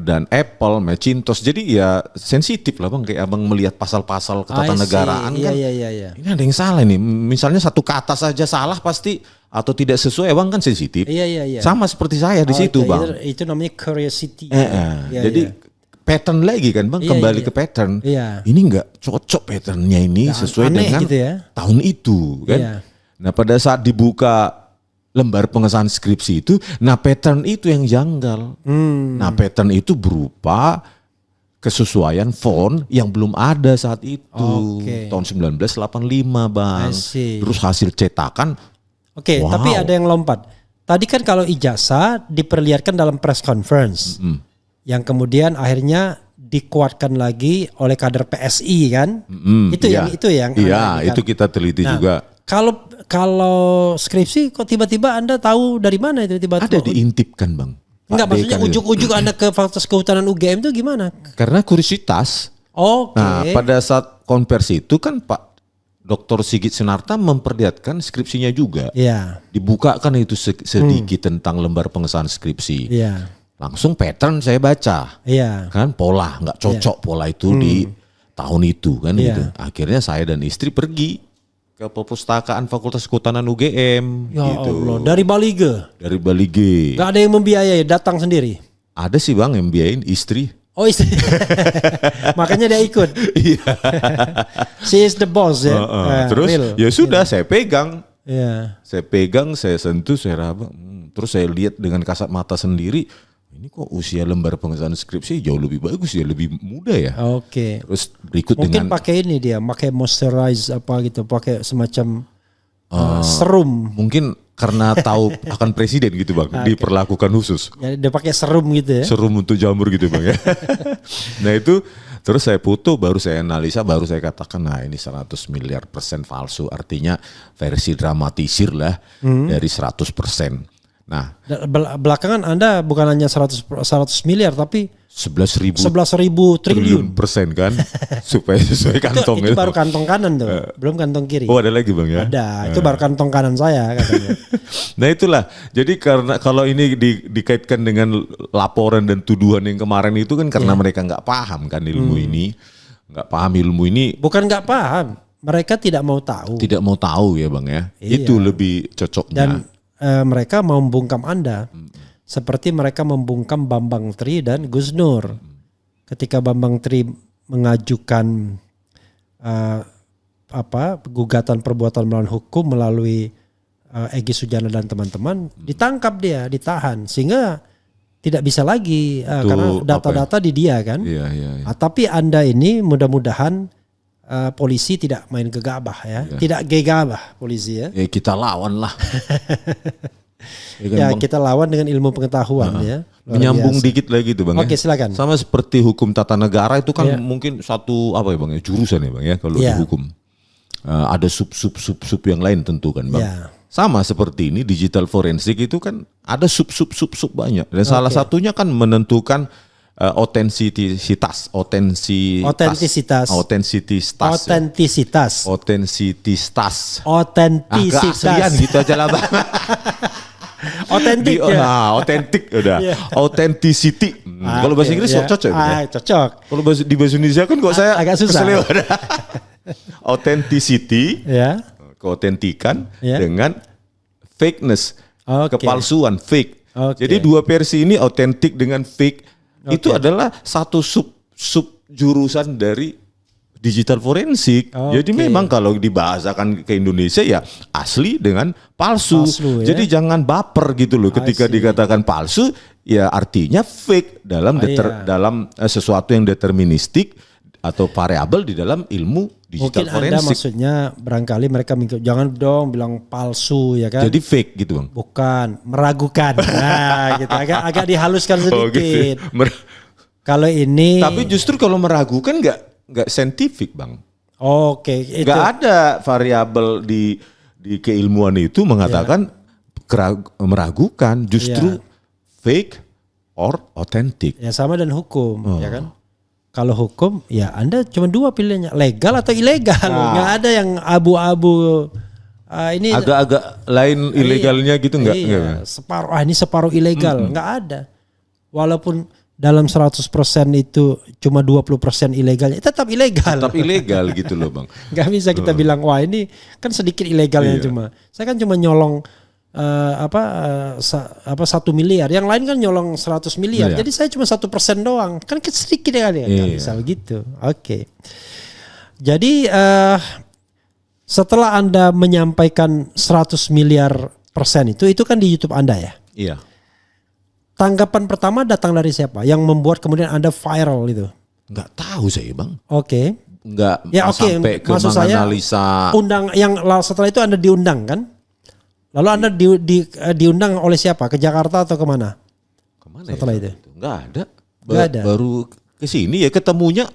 dan Apple, Macintosh. Jadi ya sensitif lah bang, kayak abang melihat pasal-pasal ketatanegaraan kan. Iya. Ini ada yang salah nih. Misalnya satu kata saja salah pasti atau tidak sesuai, bang kan sensitif. Iya. Sama seperti saya di situ bang. Itu namanya curiosity. Jadi pattern lagi kan bang, kembali ke pattern. Ini nggak cocok patternnya ini sesuai dengan gitu ya. tahun itu kan. Nah pada saat dibuka lembar pengesahan skripsi itu, nah pattern itu yang janggal. Nah pattern itu berupa kesesuaian font yang belum ada saat itu. Tahun 1985 bang. Terus hasil cetakan. Wow. Tapi ada yang lompat. Tadi kan kalau ijazah diperlihatkan dalam press conference. Yang kemudian akhirnya dikuatkan lagi oleh kader PSI kan. Itu yang Iya, itu kita teliti juga. Kalau skripsi kok tiba-tiba Anda tahu dari mana itu tiba-tiba? Ada diintipkan bang. Enggak, maksudnya ujuk-ujuk Anda ke Fakultas Kehutanan UGM itu gimana? Karena kuriositas. Nah pada saat konversi itu kan Pak Dr. Sigit Sunarta memperlihatkan skripsinya juga. Dibukakan itu sedikit tentang lembar pengesahan skripsi. Langsung pattern saya baca. Kan pola, nggak cocok pola itu di tahun itu kan gitu. Akhirnya saya dan istri pergi ke perpustakaan Fakultas Kehutanan UGM. Ya gitu. Allah, dari Balige? Dari Balige. Gak ada yang membiayai, datang sendiri? Ada sih bang yang biayain, istri. Oh istri, makanya dia ikut. She is the boss ya. Terus ya sudah saya pegang. Saya pegang, saya sentuh, saya raba. Terus saya lihat dengan kasat mata sendiri. Ini kok usia lembar pengesahan skripsi jauh lebih bagus ya, lebih muda ya. Terus berikut mungkin pakai ini dia, pakai moisturize apa gitu, pakai semacam serum. Mungkin karena tahu akan presiden gitu bang, diperlakukan khusus. Ya, dia pakai serum gitu ya. Serum untuk jamur gitu bang ya. Nah itu terus saya foto, baru saya analisa, baru saya katakan nah ini 100 miliar % palsu. Artinya versi dramatisir lah dari 100%. Nah, belakangan Anda bukan hanya 100 miliar tapi 11.000 triliun % kan, supaya sesuai kantong itu baru kantong kanan tuh, belum kantong kiri. Oh ada lagi bang ya? Ada, itu baru kantong kanan saya katanya. Nah itulah, jadi karena kalau ini dikaitkan dengan laporan dan tuduhan yang kemarin itu kan karena mereka nggak paham kan ilmu ini, nggak paham ilmu ini. Bukan nggak paham, mereka tidak mau tahu. Tidak mau tahu ya bang ya, itu lebih cocoknya. Dan mereka mau membungkam Anda seperti mereka membungkam Bambang Tri dan Gus Nur. Ketika Bambang Tri mengajukan gugatan perbuatan melawan hukum melalui Egy Sujana dan teman-teman, ditangkap dia, ditahan sehingga tidak bisa lagi karena data-data di dia kan. Tapi Anda ini mudah-mudahan polisi tidak main gegabah ya. Tidak gegabah polisi ya. Kita lawan lah. Kita lawan dengan ilmu pengetahuan ya. Menyambung dikit lagi tuh bang. Oke, silakan. Sama seperti hukum tata negara itu kan mungkin satu apa ya bang ya, jurusan ya bang ya kalau di hukum. Ada sub yang lain tentu kan bang. Sama seperti ini digital forensik itu kan ada sub banyak. Dan salah satunya kan menentukan otentisitas. Keaslian gitu aja lah bang. Otentik ya. Otentik udah. Authenticity. Kalau bahasa Inggris cocok ya? Cocok. Kalau di bahasa Indonesia kan kok saya agak susah. Authenticity, keotentikan dengan fakeness, kepalsuan, fake. Jadi dua versi ini, autentik dengan fake. Itu adalah satu sub jurusan dari digital forensik. Jadi memang kalau dibahasakan ke Indonesia ya asli dengan palsu. Jadi jangan baper gitu loh ketika dikatakan palsu, ya artinya fake dalam sesuatu yang deterministik atau variabel di dalam ilmu digital forensik. Mungkin Anda maksudnya barangkali mereka jangan dong bilang palsu ya kan. Jadi fake gitu bang. Bukan, meragukan. Nah, gitu agak dihaluskan sedikit. Kalau ini tapi justru kalau meragukan nggak saintifik bang. Itu. Nggak ada variabel di keilmuan itu mengatakan meragukan, justru fake or authentic. Ya sama dan hukum, ya kan? Kalau hukum ya Anda cuma dua pilihannya, legal atau ilegal. Nggak ada yang abu-abu ini agak-agak lain ilegalnya gitu enggak? Iya, separuh. Ini separuh ilegal, enggak ada. Walaupun dalam 100% itu cuma 20% ilegalnya, tetap ilegal. Tetap ilegal gitu loh Bang. Enggak bisa kita bilang wah ini kan sedikit ilegalnya cuma. Saya kan cuma nyolong 1 miliar, yang lain kan nyolong 100 miliar. Jadi saya cuma 1% doang. Kan sedikit ya kan ya. Enggak bisa begitu. Oke. Jadi setelah Anda menyampaikan 100 miliar persen itu kan di YouTube Anda ya? Iya. Tanggapan pertama datang dari siapa? Yang membuat kemudian Anda viral itu? Nggak tahu saya Bang. Oke. Nggak sampai ke maksud menganalisa. Setelah itu Anda diundang kan? Lalu Anda diundang oleh siapa? Ke Jakarta atau kemana? Kemana setelah ya? itu? Nggak ada. Ada. Baru ke sini ya ketemunya.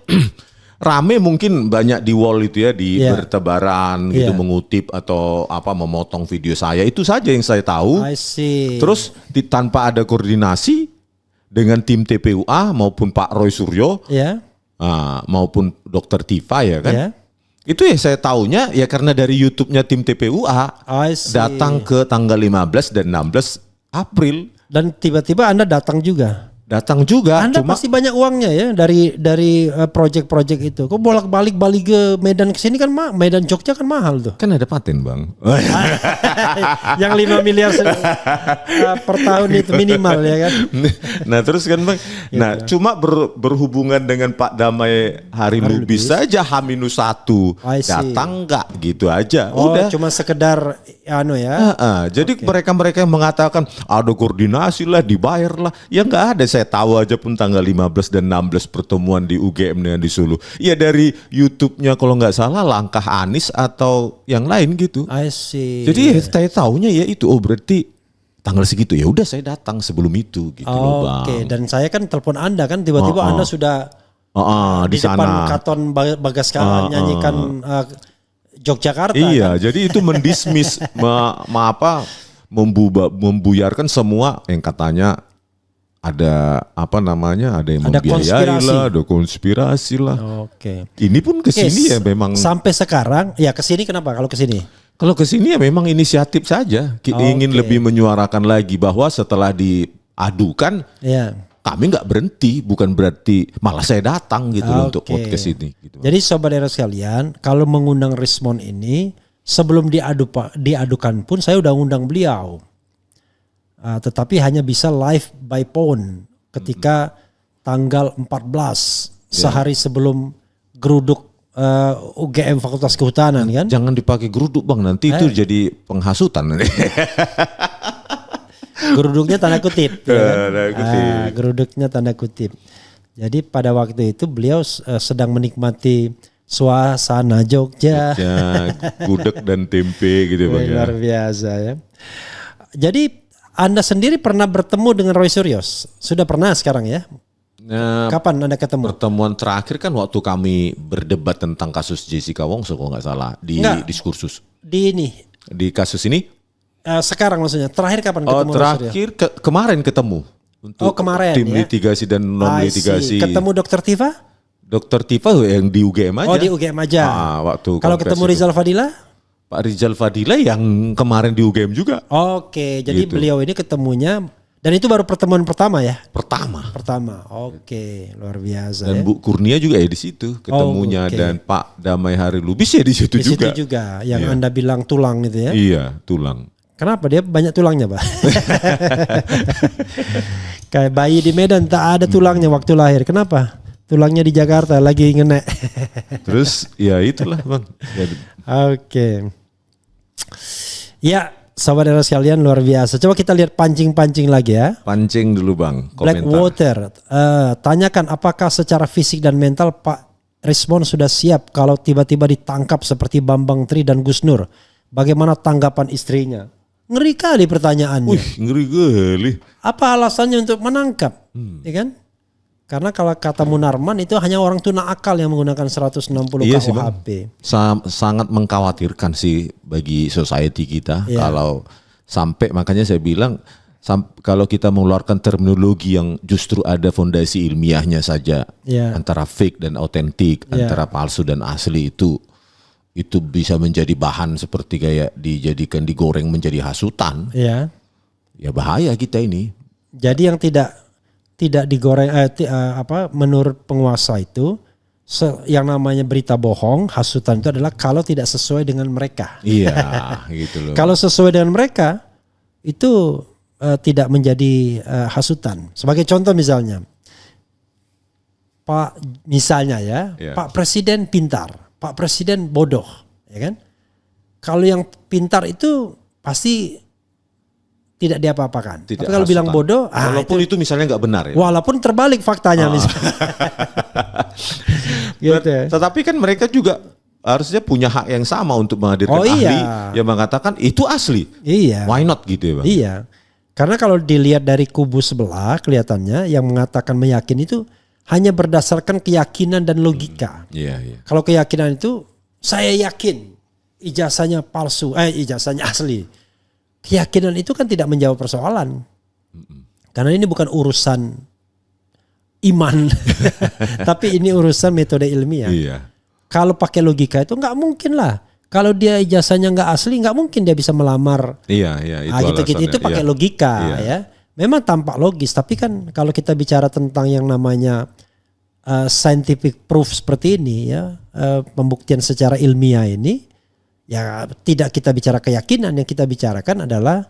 Rame mungkin banyak di wall itu ya, di bertebaran gitu mengutip atau memotong video saya, itu saja yang saya tahu. I see. Terus tanpa ada koordinasi dengan tim TPUA maupun Pak Roy Suryo maupun Dr. Tifa ya kan. Itu ya saya taunya ya karena dari YouTube-nya tim TPUA datang ke tanggal 15 dan 16 April. Dan tiba-tiba Anda datang juga. Datang juga. Anda pasti banyak uangnya ya dari project-project itu. Kok bolak-balik ke Medan ke sini kan Medan Jogja kan mahal tuh. Kan ada paten Bang. Yang 5 miliar per tahun itu minimal ya kan. Nah terus kan Bang. Nah cuma berhubungan dengan Pak Damai Hari Lubis saja H-1 datang nggak gitu aja. Udah. Cuma sekedar jadi mereka yang mengatakan ada koordinasi lah, dibayar lah. Ya nggak ada. Saya tahu aja pun tanggal 15 dan 16 pertemuan di UGM dengan di Solo. Ya dari YouTube-nya kalau nggak salah Langkah Anies atau yang lain gitu. I see. Jadi saya tahunya ya itu berarti tanggal segitu. Ya udah saya datang sebelum itu gitu loh Bang. Oke, dan saya kan telepon Anda kan tiba-tiba Anda sudah di depan sana. Katon Bagaskara nyanyikan Yogyakarta. Iya, kan? jadi itu mendismiss membuyarkan semua yang katanya ada ada yang membiayai lah, ada konspirasi lah. Oke. Ini pun kesini ya memang. Sampai sekarang, ya kesini kenapa kalau kesini? Kalau kesini ya memang inisiatif saja. Ingin lebih menyuarakan lagi bahwa setelah diadukan, kami nggak berhenti. Bukan berarti malah saya datang gitu untuk podcast ini. Gitu. Jadi sobat era sekalian, kalau mengundang Rismond ini, sebelum diadukan pun saya udah undang beliau. Tetapi hanya bisa live by phone ketika tanggal 14 sehari sebelum geruduk UGM Fakultas Kehutanan kan. Jangan dipakai geruduk Bang, nanti itu jadi penghasutan. Geruduknya tanda kutip. Geruduknya tanda kutip. Jadi pada waktu itu beliau sedang menikmati suasana Jogja. Gudeg dan tempe gitu Bang. Luar biasa ya. Jadi Anda sendiri pernah bertemu dengan Roy Suryo? Sudah pernah sekarang ya? Kapan Anda ketemu? Pertemuan terakhir kan waktu kami berdebat tentang kasus Jessica Wongso kalau nggak salah di diskursus. Di kasus ini? Sekarang maksudnya. Terakhir kapan ketemu Roy Suryo? Terakhir kemarin ketemu. Untuk kemarin tim litigasi dan non litigasi. Ketemu Dr. Tifa? Dr. Tifa yang di UGM aja. Oh di UGM aja. Kalau ketemu Rizal Fadila? Pak Rizal Fadila yang kemarin di UGM juga. Oke, jadi beliau ini ketemunya dan itu baru pertemuan pertama ya? Pertama. Oke, luar biasa. Dan Bu Kurnia juga ya di situ ketemunya dan Pak Damai Hari Lubis ya di situ juga. Di situ juga yang Anda bilang tulang itu ya? Iya, tulang. Kenapa dia banyak tulangnya, Pak? Kayak bayi di Medan tak ada tulangnya waktu lahir. Kenapa? Tulangnya di Jakarta lagi ngenek. Terus ya itulah Bang. Oke. Ya, saudara sekalian luar biasa. Coba kita lihat pancing-pancing lagi ya. Pancing dulu Bang. Komentar. Blackwater. Tanyakan apakah secara fisik dan mental Pak Rismond sudah siap kalau tiba-tiba ditangkap seperti Bambang Tri dan Gus Nur. Bagaimana tanggapan istrinya? Ngeri kali pertanyaannya. Wih, ngeri kali. Apa alasannya untuk menangkap? Ya kan? Karena kalau kata Munarman itu hanya orang tuna akal yang menggunakan 160 KUHP. Sangat mengkhawatirkan sih bagi society kita kalau sampai, makanya saya bilang kalau kita mengeluarkan terminologi yang justru ada fondasi ilmiahnya saja antara fake dan autentik, antara palsu dan asli itu itu bisa menjadi bahan seperti kayak digoreng menjadi hasutan, ya bahaya kita ini. Jadi yang tidak digoreng menurut penguasa itu yang namanya berita bohong, hasutan itu adalah kalau tidak sesuai dengan mereka. Iya, gitu loh. Kalau sesuai dengan mereka itu tidak menjadi hasutan. Sebagai contoh misalnya, Pak Presiden pintar, Pak Presiden bodoh, ya kan? Kalau yang pintar itu pasti tidak diapa-apakan. Tapi kalau bilang bodoh, walaupun itu misalnya nggak benar ya. Walaupun terbalik faktanya misalnya. Gitu. Tetapi kan mereka juga harusnya punya hak yang sama untuk menghadirkan ahli yang mengatakan itu asli. Iya. Why not gitu ya Bang? Iya. Karena kalau dilihat dari kubu sebelah kelihatannya yang mengatakan meyakini itu hanya berdasarkan keyakinan dan logika. Iya. Kalau keyakinan itu saya yakin ijazahnya palsu, ijazahnya asli. Keyakinan itu kan tidak menjawab persoalan. Karena ini bukan urusan iman. Tapi ini urusan metode ilmiah. Iya. Kalau pakai logika itu nggak mungkin lah. Kalau dia ijazahnya nggak asli nggak mungkin dia bisa melamar. Iya. Itu gitu pakai logika ya. Memang tampak logis. Tapi kan kalau kita bicara tentang yang namanya scientific proof seperti ini ya. Pembuktian secara ilmiah ini. Ya tidak kita bicara keyakinan, yang kita bicarakan adalah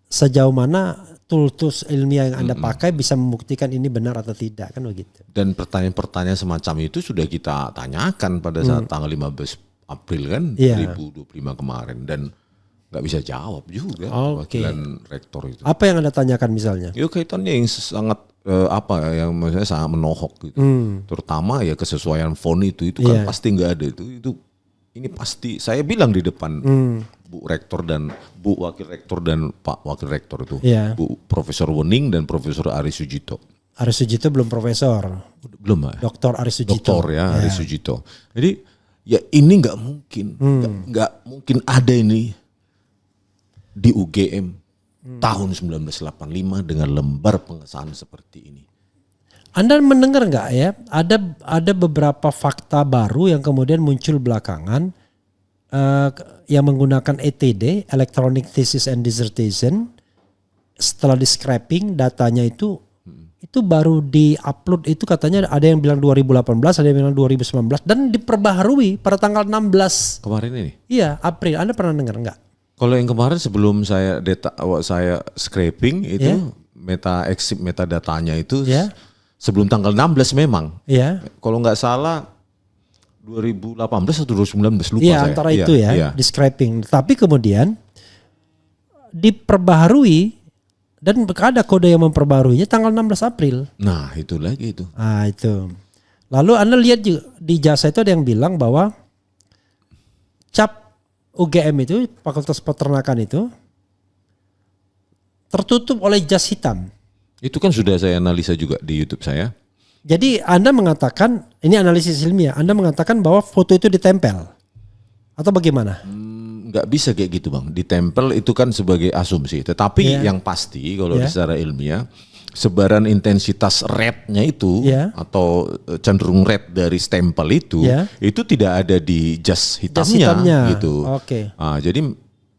sejauh mana tools ilmiah yang Anda pakai bisa membuktikan ini benar atau tidak, kan begitu. Dan pertanyaan-pertanyaan semacam itu sudah kita tanyakan pada saat tanggal 15 April kan 2025 kemarin dan nggak bisa jawab juga wakilan rektor itu. Apa yang Anda tanyakan misalnya? Ya kaitannya yang sangat yang maksudnya sangat menohok gitu. Terutama ya kesesuaian font itu kan pasti nggak ada itu. Ini pasti saya bilang di depan Bu Rektor dan Bu Wakil Rektor dan Pak Wakil Rektor itu, Bu Profesor Wening dan Profesor Aris Sujito. Aris Sujito belum profesor, belum Pak. Doktor Aris Sujito. Doktor Aris Sujito. Jadi ya ini nggak mungkin, nggak mungkin ada ini di UGM tahun 1985 dengan lembar pengesahan seperti ini. Anda mendengar nggak ya? Ada beberapa fakta baru yang kemudian muncul belakangan yang menggunakan ETD, Electronic Thesis and Dissertation. Setelah di scraping datanya itu baru di-upload itu katanya ada yang bilang 2018, ada yang bilang 2019 dan diperbaharui pada tanggal 16 kemarin ini. Iya, April. Anda pernah dengar nggak? Kalau yang kemarin sebelum saya scraping itu metadatanya itu sebelum tanggal 16 memang. Iya. Kalau nggak salah 2018 atau 2019 lupa saya. Iya antara itu di scraping. Tapi kemudian diperbaharui dan ada kode yang memperbaharuinya tanggal 16 April. Nah itu lagi itu. Nah itu. Lalu Anda lihat juga, di jasa itu ada yang bilang bahwa cap UGM itu, Fakultas Peternakan itu tertutup oleh jas hitam. Itu kan sudah saya analisa juga di YouTube saya. Jadi Anda mengatakan, ini analisis ilmiah, Anda mengatakan bahwa foto itu ditempel. Atau bagaimana? Nggak bisa kayak gitu Bang. Ditempel itu kan sebagai asumsi. Tetapi yang pasti kalau secara ilmiah, sebaran intensitas red-nya itu atau cenderung red dari stempel itu tidak ada di jas hitamnya. Gitu. Oke. Nah, jadi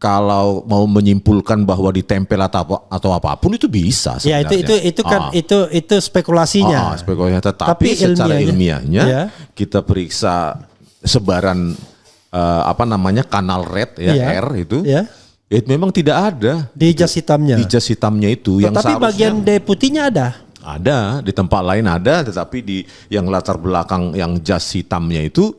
kalau mau menyimpulkan bahwa ditempel atau apapun itu bisa sebenarnya. Ya itu spekulasinya. Spekulasinya. Tetapi secara ilmiahnya kita periksa sebaran kanal red R itu. Itu memang tidak ada di jas hitamnya. Di jas hitamnya itu yang tapi bagian D putihnya ada. Ada, di tempat lain ada, tetapi di yang latar belakang yang jas hitamnya itu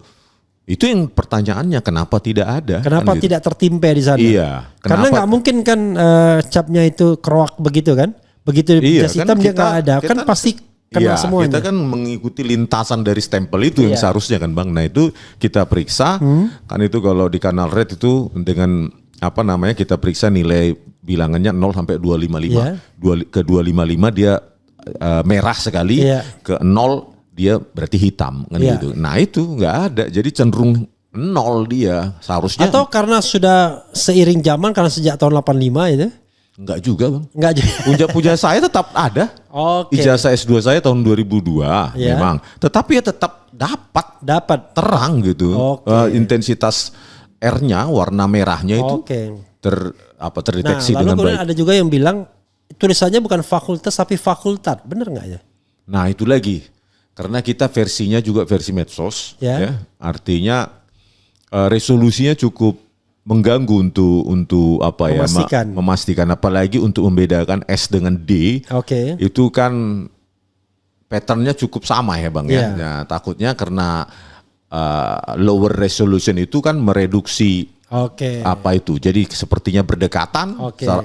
yang pertanyaannya kenapa tidak ada? Kenapa tidak tertimpa di sana? Iya. Karena nggak mungkin kan capnya itu keroak begitu kan? Begitu jas hitam dia nggak ada, kan pasti kena semuanya. Kita kan mengikuti lintasan dari stempel itu yang seharusnya kan Bang. Nah itu kita periksa, kan itu kalau di kanal red itu dengan kita periksa nilai bilangannya 0 sampai 255. Ke 255 dia merah sekali, ke 0 dia berarti hitam kan gitu. Nah itu nggak ada, jadi cenderung 0 dia seharusnya. Atau karena sudah seiring zaman, karena sejak tahun 85 itu? Enggak juga Bang. Enggak juga. Punya saya tetap ada. Oke. Ijazah S2 saya tahun 2002 memang. Tetapi ya tetap dapat terang gitu. Intensitas R-nya warna merahnya itu terdeteksi dengan baik. Lalu ada juga yang bilang tulisannya bukan fakultas tapi fakultat. Benar nggak ya? Nah itu lagi. Karena kita versinya juga versi medsos. Ya. Artinya resolusinya cukup mengganggu untuk memastikan apalagi untuk membedakan S dengan D. Itu kan patternnya cukup sama ya Bang ya. Nah, takutnya karena lower resolution itu kan mereduksi apa itu. Jadi sepertinya berdekatan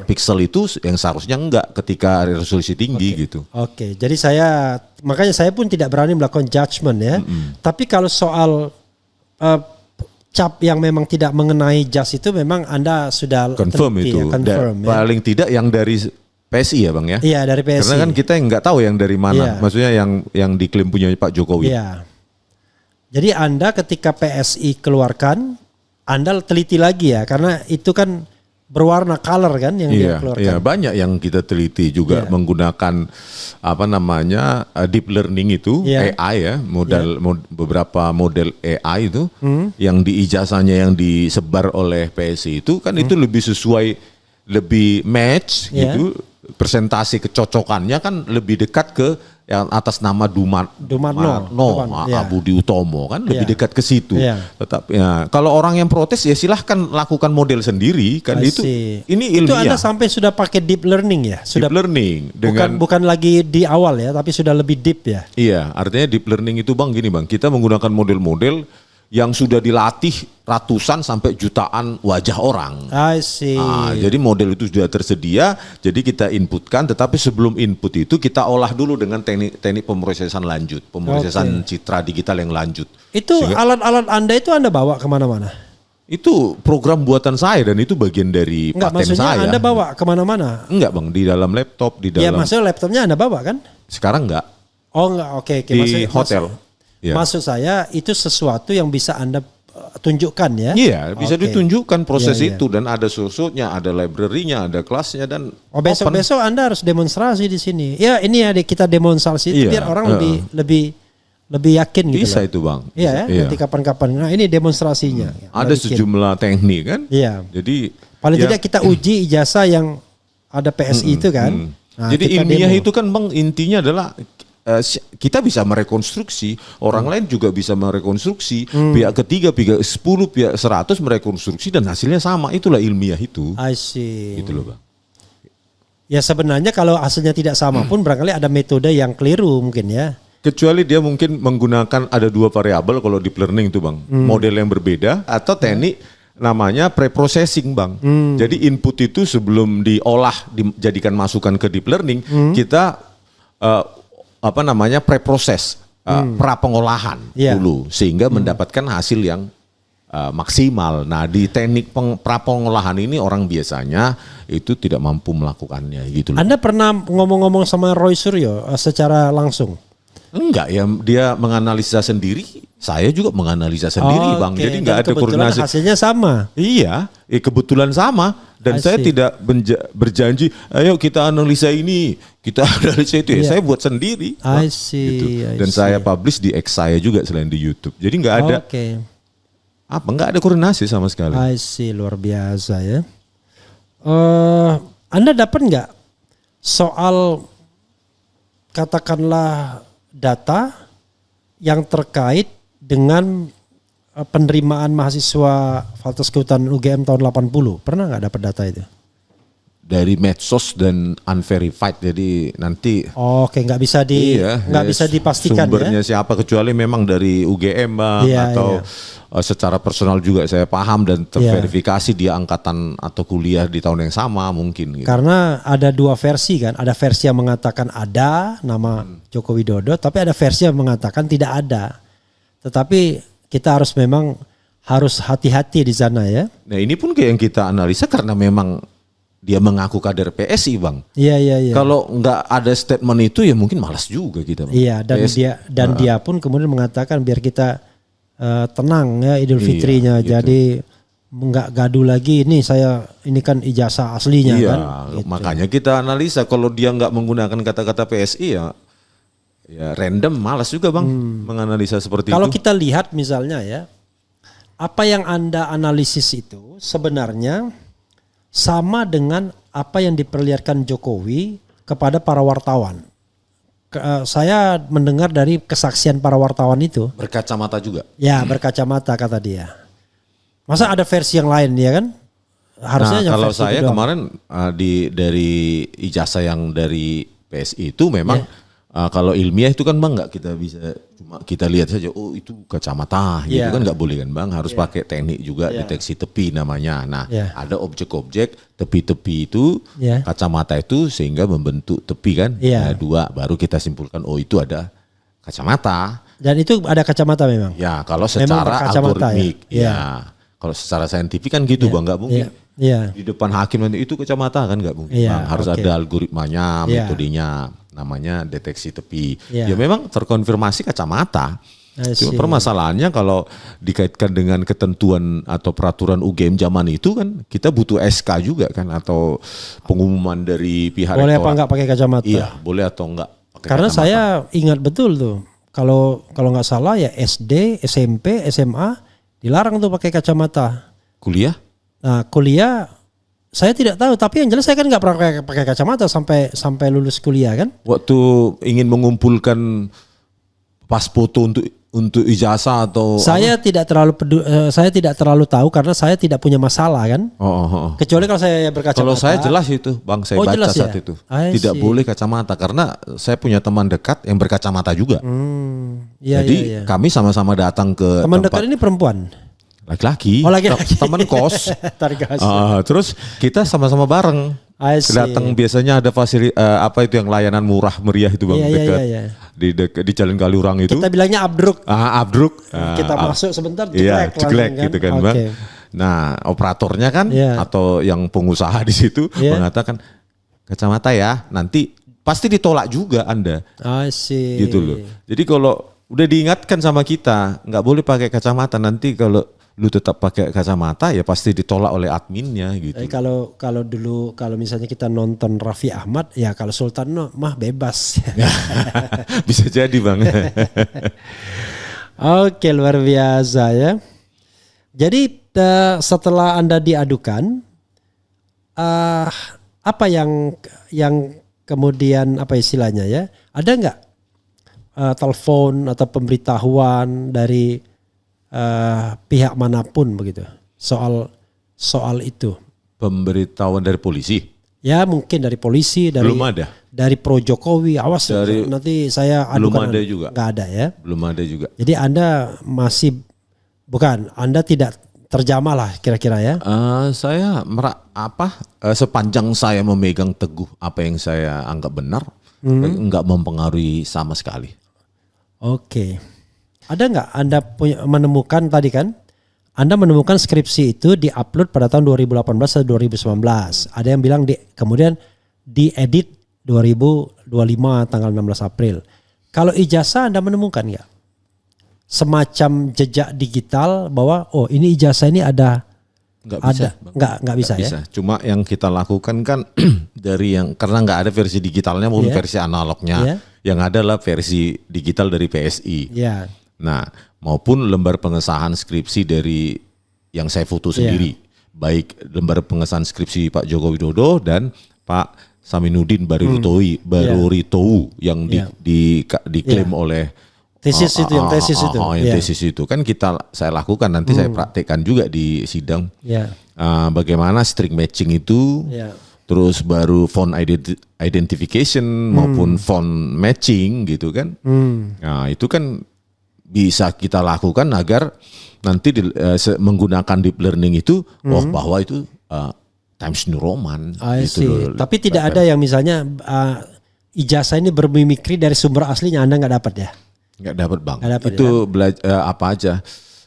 pixel itu yang seharusnya enggak ketika resolusi tinggi gitu. Jadi makanya saya pun tidak berani melakukan judgement ya. Tapi kalau soal cap yang memang tidak mengenai jas itu memang Anda sudah confirm itu. Paling tidak yang dari PSI ya Bang ya? Iya dari PSI. Karena kan kita nggak tahu yang dari mana. Maksudnya yang diklaim punya Pak Jokowi. Iya. Jadi Anda ketika PSI keluarkan, Anda teliti lagi ya. Karena itu kan berwarna color kan yang dia keluarkan. Iya, banyak yang kita teliti juga menggunakan deep learning itu AI ya, beberapa model AI itu yang di ijazahnya yang disebar oleh PSI itu kan itu lebih sesuai, lebih match gitu, presentasi kecocokannya kan lebih dekat ke yang atas nama Dumarno, Budi Utomo kan lebih dekat ke situ. Tetap kalau orang yang protes ya silahkan lakukan model sendiri kan itu. Ini ilmiah. Itu Anda sampai sudah pakai deep learning ya? Sudah deep learning dengan bukan lagi di awal ya, tapi sudah lebih deep ya. Iya, artinya deep learning itu Bang gini Bang, kita menggunakan model-model yang sudah dilatih ratusan sampai jutaan wajah orang. I see. Jadi model itu sudah tersedia, jadi kita inputkan, tetapi sebelum input itu kita olah dulu dengan teknik pemrosesan lanjut, pemrosesan citra digital yang lanjut. Itu alat-alat Anda itu Anda bawa kemana-mana? Itu program buatan saya dan itu bagian dari paten saya. Anda bawa kemana-mana? Enggak Bang, di dalam laptop, di dalam. Ya maksudnya laptopnya Anda bawa kan? Sekarang enggak. Oh enggak, oke. Di hotel. Maksud saya itu sesuatu yang bisa Anda tunjukkan ya? Iya, bisa ditunjukkan proses itu dan ada source-nya, ada library-nya, ada kelasnya dan besok Anda harus demonstrasi di sini. Ya, ini ya kita demonstrasi itu biar orang lebih yakin gitu. Bisa itu Bang. Iya, nanti kapan-kapan. Nah, ini demonstrasinya. Ada sejumlah teknik kan? Iya. Jadi paling tidak kita uji ijazah yang ada PSI itu kan. Nah, jadi ilmiah itu kan Bang intinya adalah kita bisa merekonstruksi, orang lain juga bisa merekonstruksi, pihak ketiga, pihak 10, pihak 100 merekonstruksi dan hasilnya sama, itulah ilmiah itu. I see. Gitu loh Bang. Ya sebenarnya kalau hasilnya tidak sama pun barangkali ada metode yang keliru mungkin ya. Kecuali dia mungkin menggunakan ada 2 variabel kalau deep learning itu Bang, model yang berbeda atau teknik namanya pre-processing Bang. Jadi input itu sebelum diolah, dijadikan masukan ke deep learning, kita pre-proses, pra-pengolahan dulu sehingga mendapatkan hasil yang maksimal. Nah di teknik pra-pengolahan ini orang biasanya itu tidak mampu melakukannya gitu loh. Anda pernah ngomong-ngomong sama Roy Suryo secara langsung? Enggak ya, dia menganalisa sendiri, saya juga menganalisa sendiri Bang. Jadi enggak ada koordinasi. Hasilnya sama. Iya, kebetulan sama. Dan saya tidak berjanji, ayo kita analisa ini, kita analisa itu. Saya buat sendiri. I see. Gitu. Dan saya publish di X saya juga selain di YouTube. Jadi nggak ada nggak ada koordinasi sama sekali. I see, luar biasa ya. Anda dapat nggak soal katakanlah data yang terkait dengan penerimaan mahasiswa Fakultas Kehutanan UGM tahun 80. Pernah nggak dapat data itu? Dari medsos dan unverified, jadi nanti nggak bisa dipastikan sumbernya siapa, kecuali memang dari UGM Bang, atau secara personal juga saya paham dan terverifikasi dia angkatan atau kuliah di tahun yang sama mungkin gitu. Karena ada 2 versi kan, ada versi yang mengatakan ada nama Joko Widodo, tapi ada versi yang mengatakan tidak ada. Tetapi kita harus hati-hati di sana ya. Nah ini pun kayak yang kita analisa karena memang dia mengaku kader PSI Bang. Iya. Kalau nggak ada statement itu ya mungkin malas juga kita Bang. Iya dan dia pun kemudian mengatakan biar kita tenang ya Idul Fitrinya. Gitu. Jadi nggak gaduh lagi. Ini kan ijazah aslinya kan. Gitu. Makanya kita analisa kalau dia nggak menggunakan kata-kata PSI ya random, malas juga Bang menganalisa seperti Kalau itu. kita lihat misalnya ya, apa yang Anda analisis itu sebenarnya sama dengan apa yang diperlihatkan Jokowi kepada para wartawan. Saya mendengar dari kesaksian para wartawan itu. Berkacamata juga. Ya, berkacamata kata dia. Masa ada versi yang lain ya kan? Harusnya yang kalau versi saya itu doang. kemarin dari ijazah yang dari PSI itu memang kalau ilmiah itu kan Bang nggak kita bisa cuma kita lihat saja oh itu kacamata gitu kan nggak boleh kan Bang, harus pakai teknik juga deteksi tepi namanya. Nah ada objek-objek tepi-tepi itu kacamata itu sehingga membentuk tepi kan. Nah, 2 baru kita simpulkan oh itu ada kacamata. Dan itu ada kacamata memang. Ya kalau secara algoritmik kalau secara saintifik kan gitu Bang, nggak mungkin. Di depan hakim nanti itu kacamata kan nggak mungkin Bang. Harus ada algoritmanya, metodenya, namanya deteksi tepi. Ya memang terkonfirmasi kacamata. Cuma permasalahannya kalau dikaitkan dengan ketentuan atau peraturan UGM zaman itu kan kita butuh SK juga kan atau pengumuman dari pihak boleh rektorat. Apa enggak pakai kacamata? Iya, boleh atau enggak pakai Karena kacamata. saya ingat betul tuh. Kalau nggak salah ya SD, SMP, SMA dilarang tuh pakai kacamata. Kuliah? Nah, kuliah saya tidak tahu, tapi yang jelas saya kan nggak pernah pakai kacamata sampai lulus kuliah kan. Waktu ingin mengumpulkan pas foto untuk ijazah atau saya tidak terlalu tahu karena saya tidak punya masalah kan. Kecuali kalau saya berkacamata. Kalau saya jelas itu Bang, saya baca saat itu. Tidak boleh kacamata karena saya punya teman dekat yang berkacamata juga. Jadi kami sama-sama datang ke teman tempat. Dekat ini perempuan. Laki-laki, teman kos. Terus kita sama-sama bareng. Datang biasanya ada apa itu yang layanan murah meriah itu Bang, dekat di Jalan Kaliurang itu. Kita bilangnya abdruk. Abdruk. Kita masuk sebentar jeglek gitu kan Bang. Nah, operatornya kan atau yang pengusaha di situ mengatakan kacamata ya, nanti pasti ditolak juga Anda. Gitu loh. Jadi kalau udah diingatkan sama kita, nggak boleh pakai kacamata, nanti kalau lu tetap pakai kacamata ya pasti ditolak oleh adminnya gitu. Kalau dulu kalau misalnya kita nonton Raffi Ahmad ya kalau Sultan mah bebas. Bisa jadi Bang. Oke, luar biasa ya. Jadi setelah Anda diadukan apa yang kemudian apa istilahnya ya? Ada nggak telepon atau pemberitahuan dari pihak manapun begitu soal itu? Pemberitahuan dari polisi? Ya mungkin dari polisi, belum ada. Dari Pro Jokowi, awas nanti saya adukan. Belum ada juga. Nggak ada ya? Belum ada juga. Jadi Anda Anda tidak terjamah lah kira-kira ya? Saya sepanjang saya memegang teguh apa yang saya anggap benar, nggak mempengaruhi sama sekali. Oke. Ada nggak Anda menemukan tadi kan? Anda menemukan skripsi itu diupload pada tahun 2018 atau 2019. Ada yang bilang kemudian diedit 2025 tanggal 16 April. Kalau ijazah Anda menemukan nggak? Semacam jejak digital bahwa ini ijazah ini ada. Nggak bisa ya. Cuma yang kita lakukan kan karena nggak ada versi digitalnya maupun versi analognya. Yang ada adalah versi digital dari PSI. Nah, maupun lembar pengesahan skripsi dari yang saya foto sendiri. Baik lembar pengesahan skripsi Pak Joko Widodo dan Pak Saminuddin Baruritowu yang diklaim oleh tesis itu yang tesis itu kan saya lakukan, nanti saya praktekkan juga di sidang. Bagaimana string matching itu, terus baru font identification maupun font matching gitu kan. Nah, itu kan bisa kita lakukan agar nanti menggunakan deep learning itu bahwa itu Times New Roman gitu. Tapi tidak ada yang misalnya ijazah ini bermimikri dari sumber aslinya, Anda nggak dapat ya? Nggak dapat Bang. Itu apa aja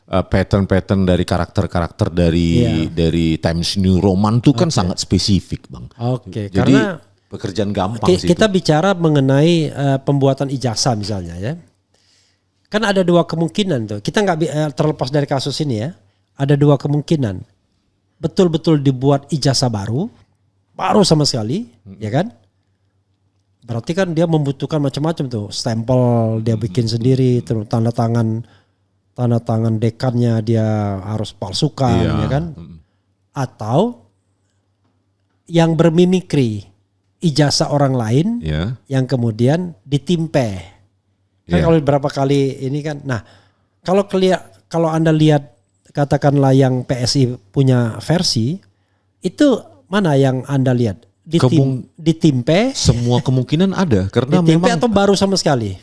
pattern dari karakter-karakter dari Times New Roman itu kan sangat spesifik Bang. Jadi karena pekerjaan gampang sih. Kita bicara mengenai pembuatan ijazah misalnya ya. Kan ada 2 kemungkinan tuh. Kita nggak terlepas dari kasus ini ya. Ada 2 kemungkinan. betul-betul dibuat ijazah baru sama sekali, ya kan? Berarti kan dia membutuhkan macam-macam tuh, stempel dia bikin sendiri, terus tanda tangan dekannya dia harus palsukan, ya kan? Atau yang bermimikri ijazah orang lain yang kemudian ditimpe. Kan kalau berapa kali ini kan. Nah, kalau Anda lihat katakanlah yang PSI punya versi, itu mana yang Anda lihat? Ditimpe? Semua kemungkinan ada karena ditimpe memang atau baru sama sekali?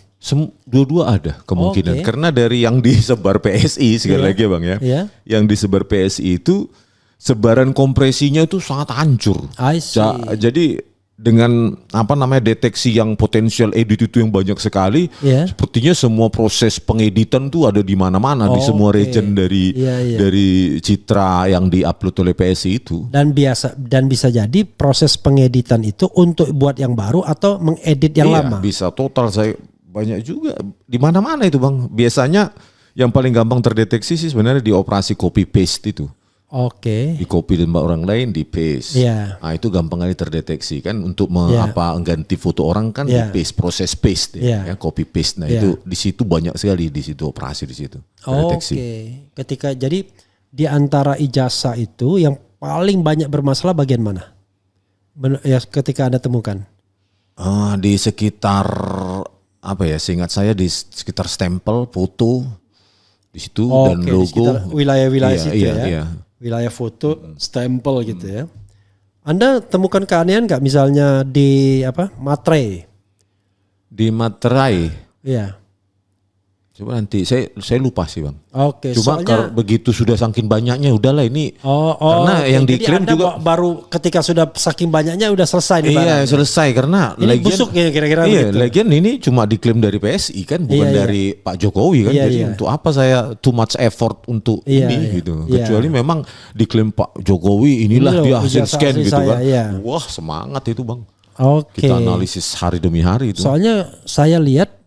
Dua-dua ada kemungkinan. Karena dari yang disebar PSI sekali lagi Bang ya. Yang disebar PSI itu sebaran kompresinya itu sangat hancur. Jadi dengan deteksi yang potensial edit itu yang banyak sekali, sepertinya semua proses pengeditan tuh ada di mana-mana di semua region dari citra yang diupload oleh PSI itu. Dan bisa jadi proses pengeditan itu untuk buat yang baru atau mengedit yang lama. Bisa total, saya banyak juga di mana-mana itu Bang. Biasanya yang paling gampang terdeteksi sih sebenarnya di operasi copy paste itu. Di copy dari orang lain, di paste. Nah itu gampang kali terdeteksi kan untuk mengganti foto orang kan di paste, proses paste ya, copy paste. Nah itu di situ banyak sekali di situ operasi di situ terdeteksi. Ketika jadi di antara ijazah itu yang paling banyak bermasalah bagian mana? Ya ketika Anda temukan? Di sekitar seingat saya di sekitar stempel, foto di situ dan logo. Wilayah-wilayah situ ya. Wilayah foto, stempel gitu ya. Anda temukan keanehan nggak misalnya di materai? Di materai? Iya. Coba nanti saya lupa sih Bang. Cuma soalnya, kalau begitu sudah saking banyaknya udahlah ini. Karena yang diklaim Anda juga baru ketika sudah saking banyaknya udah selesai nih. Selesai karena ini busuk ya kira-kira begitu. Lagian ini cuma diklaim dari PSI kan, bukan dari Pak Jokowi kan. Jadi untuk apa saya too much effort untuk ini gitu. Kecuali memang diklaim Pak Jokowi inilah dia hasil scan gitu kan. Wah semangat itu Bang. Kita analisis hari demi hari itu. Soalnya saya lihat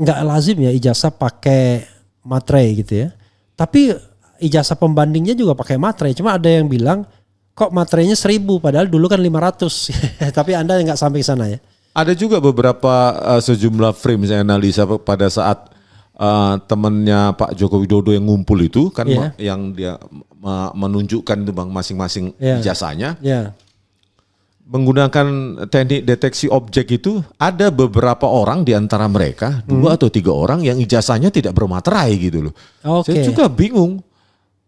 nggak lazim ya ijazah pakai materai gitu ya. Tapi ijazah pembandingnya juga pakai materai. Cuma ada yang bilang kok materainya 1.000 padahal dulu kan 500. Tapi Anda nggak sampai ke sana ya. Ada juga beberapa sejumlah frame saya analisa pada saat temannya Pak Joko Widodo yang ngumpul itu kan yang dia menunjukkan itu Bang masing-masing ijazahnya. Menggunakan teknik deteksi objek itu ada beberapa orang di antara mereka 2 atau 3 orang yang ijazahnya tidak bermaterai gitu loh. Saya juga bingung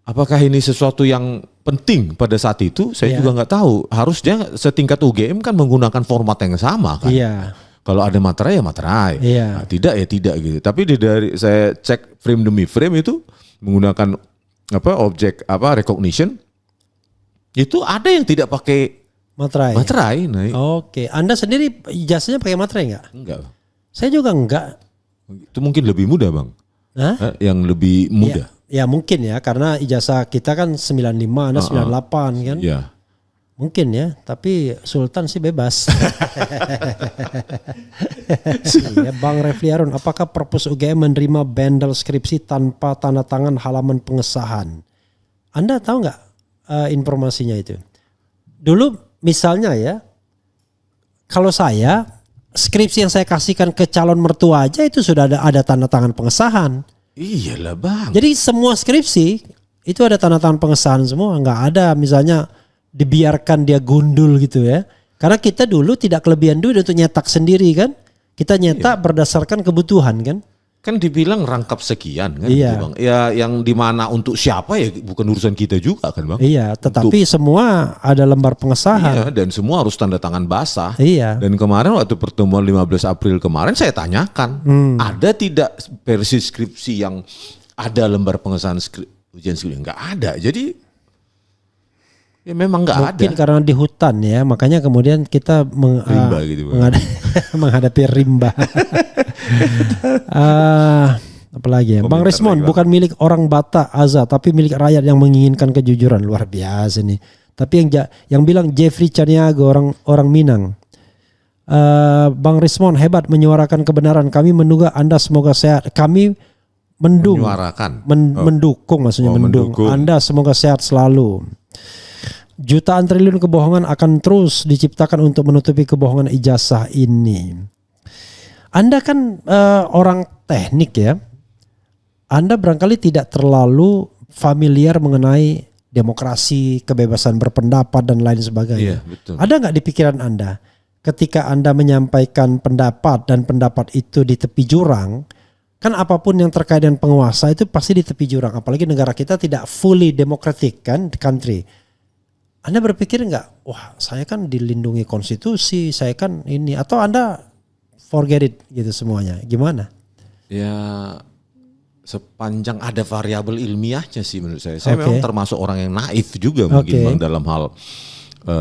apakah ini sesuatu yang penting pada saat itu. Saya juga nggak tahu. Harusnya setingkat UGM kan menggunakan format yang sama kan. Kalau ada materai ya materai. Nah, tidak ya tidak gitu. Tapi dari saya cek frame demi frame itu menggunakan objek recognition itu ada yang tidak pakai materai. Nah. Anda sendiri ijazahnya pakai materai nggak? Enggak. Saya juga enggak. Itu mungkin lebih mudah Bang. Yang lebih mudah. Ya mungkin ya karena ijazah kita kan 95, Anda 98 kan. Iya. Mungkin ya, tapi Sultan sih bebas. Bang Refli Harun, apakah perpus UGM menerima bundle skripsi tanpa tanda tangan halaman pengesahan? Anda tahu nggak informasinya itu? Dulu misalnya ya, kalau saya skripsi yang saya kasihkan ke calon mertua aja itu sudah ada tanda tangan pengesahan. Iyalah Bang. Jadi semua skripsi itu ada tanda tangan pengesahan semua, nggak ada misalnya dibiarkan dia gundul gitu ya. Karena kita dulu tidak kelebihan duit untuk nyetak sendiri kan. Kita nyetak berdasarkan kebutuhan kan. Kan dibilang rangkap sekian kan gitu Bang. Ya yang dimana untuk siapa ya bukan urusan kita juga kan Bang. Iya, tetapi semua ada lembar pengesahan. Dan semua harus tanda tangan basah. Dan kemarin waktu pertemuan 15 April kemarin saya tanyakan, ada tidak versi skripsi yang ada lembar pengesahan ujian skripsi? Enggak ada. Jadi ya memang enggak ada. Mungkin karena di hutan ya, makanya kemudian kita rimba gitu, menghadapi rimba. Apalagi ya, Bang Rismon bukan milik orang Batak Aza, tapi milik rakyat yang menginginkan kejujuran. Luar biasa nih. Tapi yang bilang Jeffrey Chaniago orang Minang. Bang Rismon hebat menyuarakan kebenaran. Kami menduga Anda semoga sehat. Kami mendukung maksudnya mendukung. Anda semoga sehat selalu. Jutaan triliun kebohongan akan terus diciptakan untuk menutupi kebohongan ijazah ini. Anda kan orang teknik ya. Anda barangkali tidak terlalu familiar mengenai demokrasi, kebebasan berpendapat dan lain sebagainya. Iya, betul. Ada nggak di pikiran Anda ketika Anda menyampaikan pendapat dan pendapat itu di tepi jurang, kan apapun yang terkait dengan penguasa itu pasti di tepi jurang. Apalagi negara kita tidak fully democratic kan, country. Anda berpikir nggak, wah saya kan dilindungi konstitusi, saya kan ini, atau Anda forget it gitu semuanya, gimana? Ya sepanjang ada variabel ilmiahnya sih menurut saya. Saya memang termasuk orang yang naif juga mungkin Bang dalam hal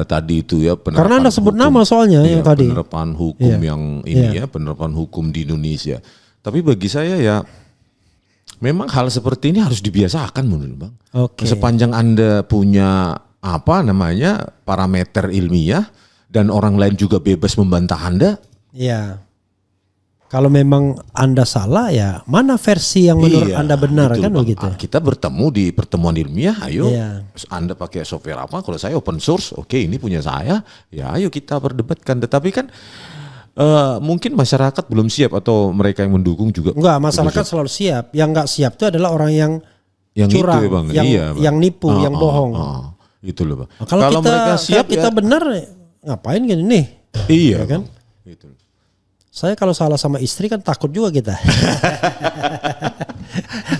tadi itu ya penerapan. Karena Anda sebut hukum, nama soalnya yang tadi. Penerapan hukum yang ini ya, penerapan hukum di Indonesia. Tapi bagi saya ya memang hal seperti ini harus dibiasakan menurut Bang. Sepanjang Anda punya parameter ilmiah dan orang lain juga bebas membantah Anda. Iya. Kalau memang Anda salah ya mana versi yang menurut Anda benar kan Bang. begitu. Kita bertemu di pertemuan ilmiah, ayo Anda pakai software apa, kalau saya open source, oke ini punya saya, ya ayo kita perdebatkan. Tetapi kan mungkin masyarakat belum siap atau mereka yang mendukung juga. Enggak, masyarakat selalu siap. Yang enggak siap itu adalah orang yang curang, itu, Bang. yang nipu, yang bohong. Itu loh Bang. Kalau kita mereka siap kita benar ngapain gini nih? Iya ya kan? Gitu. Saya kalau salah sama istri kan takut juga kita.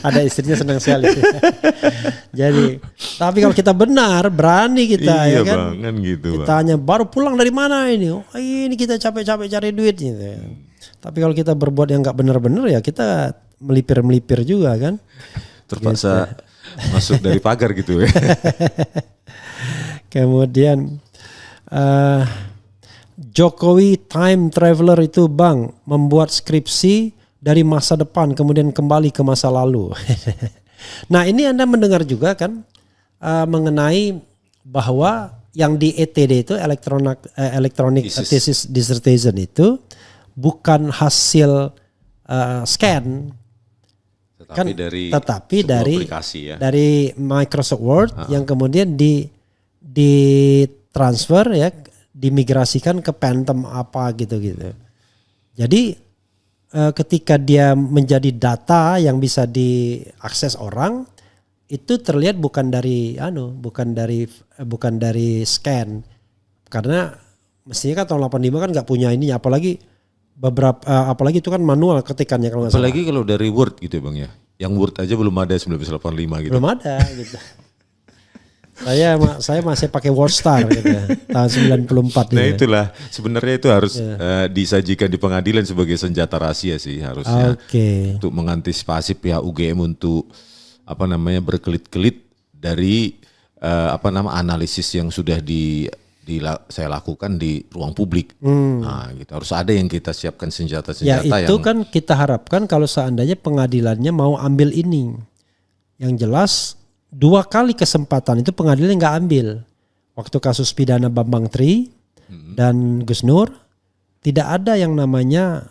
Ada istrinya senang sekali. Jadi, tapi kalau kita benar, berani kita ya kan. Bang, kan gitu, kita hanya baru pulang dari mana ini? Oh, ini kita capek-capek cari duit gitu. Tapi kalau kita berbuat yang nggak benar-benar ya kita melipir-melipir juga kan. Terpaksa masuk dari pagar gitu ya. Kemudian Jokowi time traveler itu Bang membuat skripsi dari masa depan kemudian kembali ke masa lalu. Nah ini Anda mendengar juga kan mengenai bahwa yang di ETD itu electronic thesis dissertation itu bukan hasil scan, tetapi dari aplikasi, ya? Dari Microsoft Word yang kemudian di transfer ya, dimigrasikan ke Phantom apa gitu-gitu. Jadi ketika dia menjadi data yang bisa diakses orang, itu terlihat bukan dari scan. Karena mestinya kan tahun 85 kan nggak punya ininya, apalagi itu kan manual ketikannya kalau nggak salah. Apalagi kalau dari Word gitu ya Bang ya. Yang Word aja belum ada 1985 gitu. Belum ada gitu. Saya masih pakai WordStar gitu tahun 94 Nah gitu. itulah sebenarnya itu harus disajikan di pengadilan sebagai senjata rahasia sih harusnya. Untuk mengantisipasi pihak UGM untuk berkelit-kelit dari analisis yang sudah saya lakukan di ruang publik. Nah, gitu. Harus ada yang kita siapkan senjata-senjata ya, itu kan kita harapkan kalau seandainya pengadilannya mau ambil ini. Yang jelas 2 kali kesempatan itu pengadilan nggak ambil. Waktu kasus pidana Bambang Tri dan Gus Nur, tidak ada yang namanya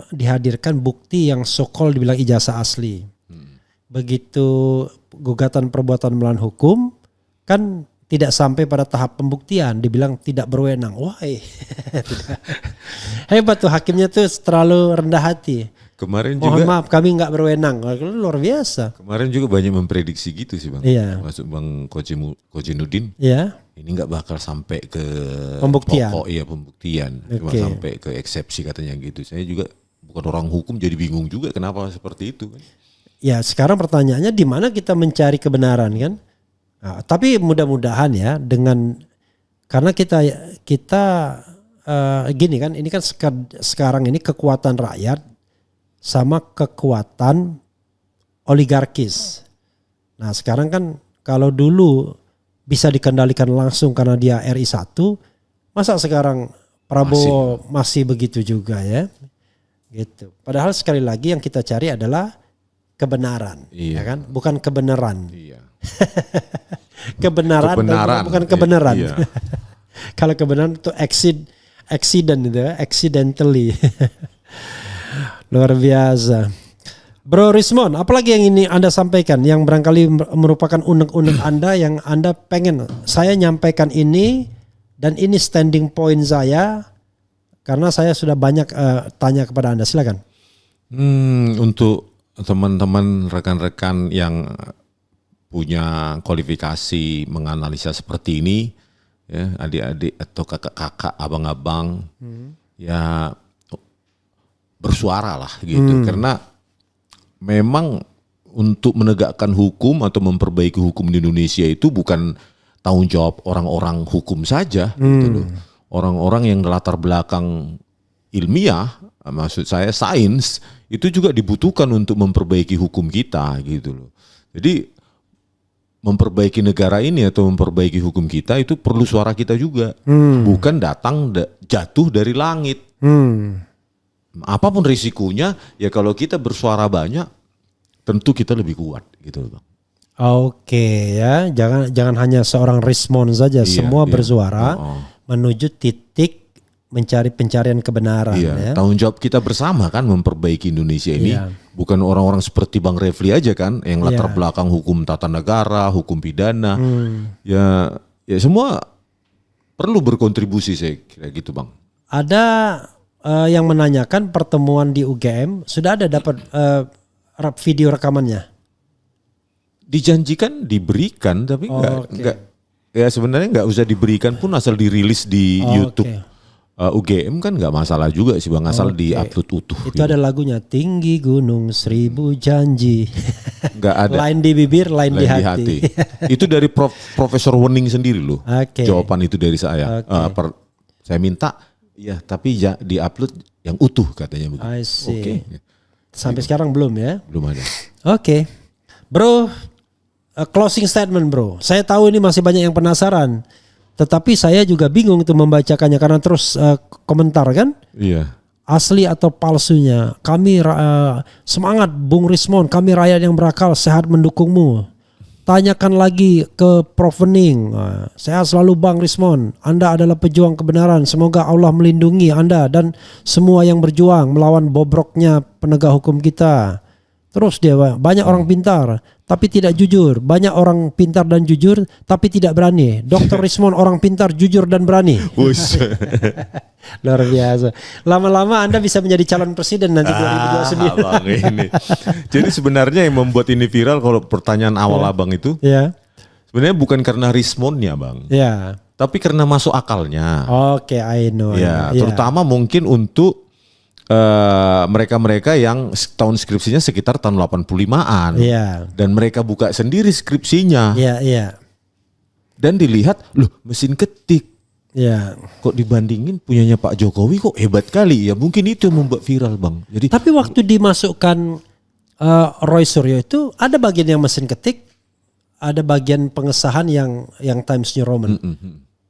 dihadirkan bukti yang so-called dibilang ijazah asli. Begitu gugatan perbuatan melawan hukum, kan tidak sampai pada tahap pembuktian, dibilang tidak berwenang. Wah, hebat tuh hakimnya tuh terlalu rendah hati. Kemarin Mohon maaf kami nggak berwenang, luar biasa. Kemarin juga banyak memprediksi gitu sih Bang. Iya. Masuk Bang Kojinuddin. Iya. Ini nggak bakal sampai ke pembuktian. Pembuktian. Cuma sampai ke eksepsi katanya gitu. Saya juga bukan orang hukum jadi bingung juga kenapa seperti itu kan. Ya sekarang pertanyaannya di mana kita mencari kebenaran kan? Nah, tapi mudah-mudahan ya karena kita gini kan, ini kan sekarang ini kekuatan rakyat sama kekuatan oligarkis. Nah sekarang kan kalau dulu bisa dikendalikan langsung karena dia RI 1, masa sekarang Prabowo masih begitu juga ya? Gitu. Padahal sekali lagi yang kita cari adalah kebenaran, ya kan? Bukan kebenaran. Iya. kebenaran bukan kebenaran. Iya. Kalau kebenaran itu accident itu ya, accidentally. Luar biasa. Bro Rismond, apalagi yang ini Anda sampaikan yang barangkali merupakan unek-unek Anda yang Anda pengen saya nyampaikan ini dan ini standing point saya karena saya sudah banyak tanya kepada Anda. Silakan. Untuk teman-teman rekan-rekan yang punya kualifikasi menganalisa seperti ini, ya adik-adik atau kakak-kakak, abang-abang, ya bersuara lah gitu, karena memang untuk menegakkan hukum atau memperbaiki hukum di Indonesia itu bukan tanggung jawab orang-orang hukum saja, gitu loh. Orang-orang yang latar belakang ilmiah, maksud saya sains, itu juga dibutuhkan untuk memperbaiki hukum kita, gitu loh. Jadi memperbaiki negara ini atau memperbaiki hukum kita itu perlu suara kita juga, bukan datang jatuh dari langit. Apapun risikonya, ya kalau kita bersuara banyak, tentu kita lebih kuat, gitu loh, Bang. Oke, ya, jangan hanya seorang Rismond saja, semua bersuara menuju titik mencari pencarian kebenaran. Ya. Tanggung jawab kita bersama kan memperbaiki Indonesia ini, bukan orang-orang seperti Bang Refli aja kan, yang latar belakang hukum tata negara, hukum pidana, ya semua perlu berkontribusi, saya kira gitu, Bang. Ada yang menanyakan pertemuan di UGM, sudah ada dapat video rekamannya? Dijanjikan diberikan, tapi enggak. Ya sebenarnya enggak usah diberikan pun, asal dirilis di YouTube UGM kan enggak masalah juga sih, Bang, asal diupload utuh. Itu gitu. Ada lagunya, Tinggi Gunung Seribu Janji. Enggak ada. Lain di bibir, lain di hati. Itu dari Profesor Wening sendiri loh. Jawaban itu dari saya. Saya minta, ya tapi diupload yang utuh katanya begitu. I see. Sampai sekarang belum ya? Belum ada. Oke. Bro, closing statement bro. Saya tahu ini masih banyak yang penasaran. Tetapi saya juga bingung itu membacakannya karena terus komentar kan? Iya. Asli atau palsunya. Kami semangat Bung Rismond, kami rakyat yang berakal sehat mendukungmu. Tanyakan lagi ke Prof Wening. Sehat selalu Bang Rismond. Anda adalah pejuang kebenaran. Semoga Allah melindungi Anda dan semua yang berjuang melawan bobroknya penegak hukum kita. Terus dia, banyak orang pintar tapi tidak jujur. Banyak orang pintar dan jujur tapi tidak berani. Dr. Rismond orang pintar, jujur dan berani. Luar biasa. Lama-lama Anda bisa menjadi calon presiden nanti 2029. Abang ini. Jadi sebenarnya yang membuat ini viral, kalau pertanyaan awal abang itu, sebenarnya bukan karena Rismondnya, Bang. Tapi karena masuk akalnya. Oke, I know. Terutama mungkin untuk mereka-mereka yang tahun skripsinya sekitar tahun 85-an. Dan mereka buka sendiri skripsinya. Dan dilihat, loh mesin ketik. Kok dibandingin punyanya Pak Jokowi kok hebat kali ya. Mungkin itu yang membuat viral, Bang. Jadi, tapi waktu dimasukkan Roy Suryo itu ada bagian yang mesin ketik, ada bagian pengesahan yang Times New Roman.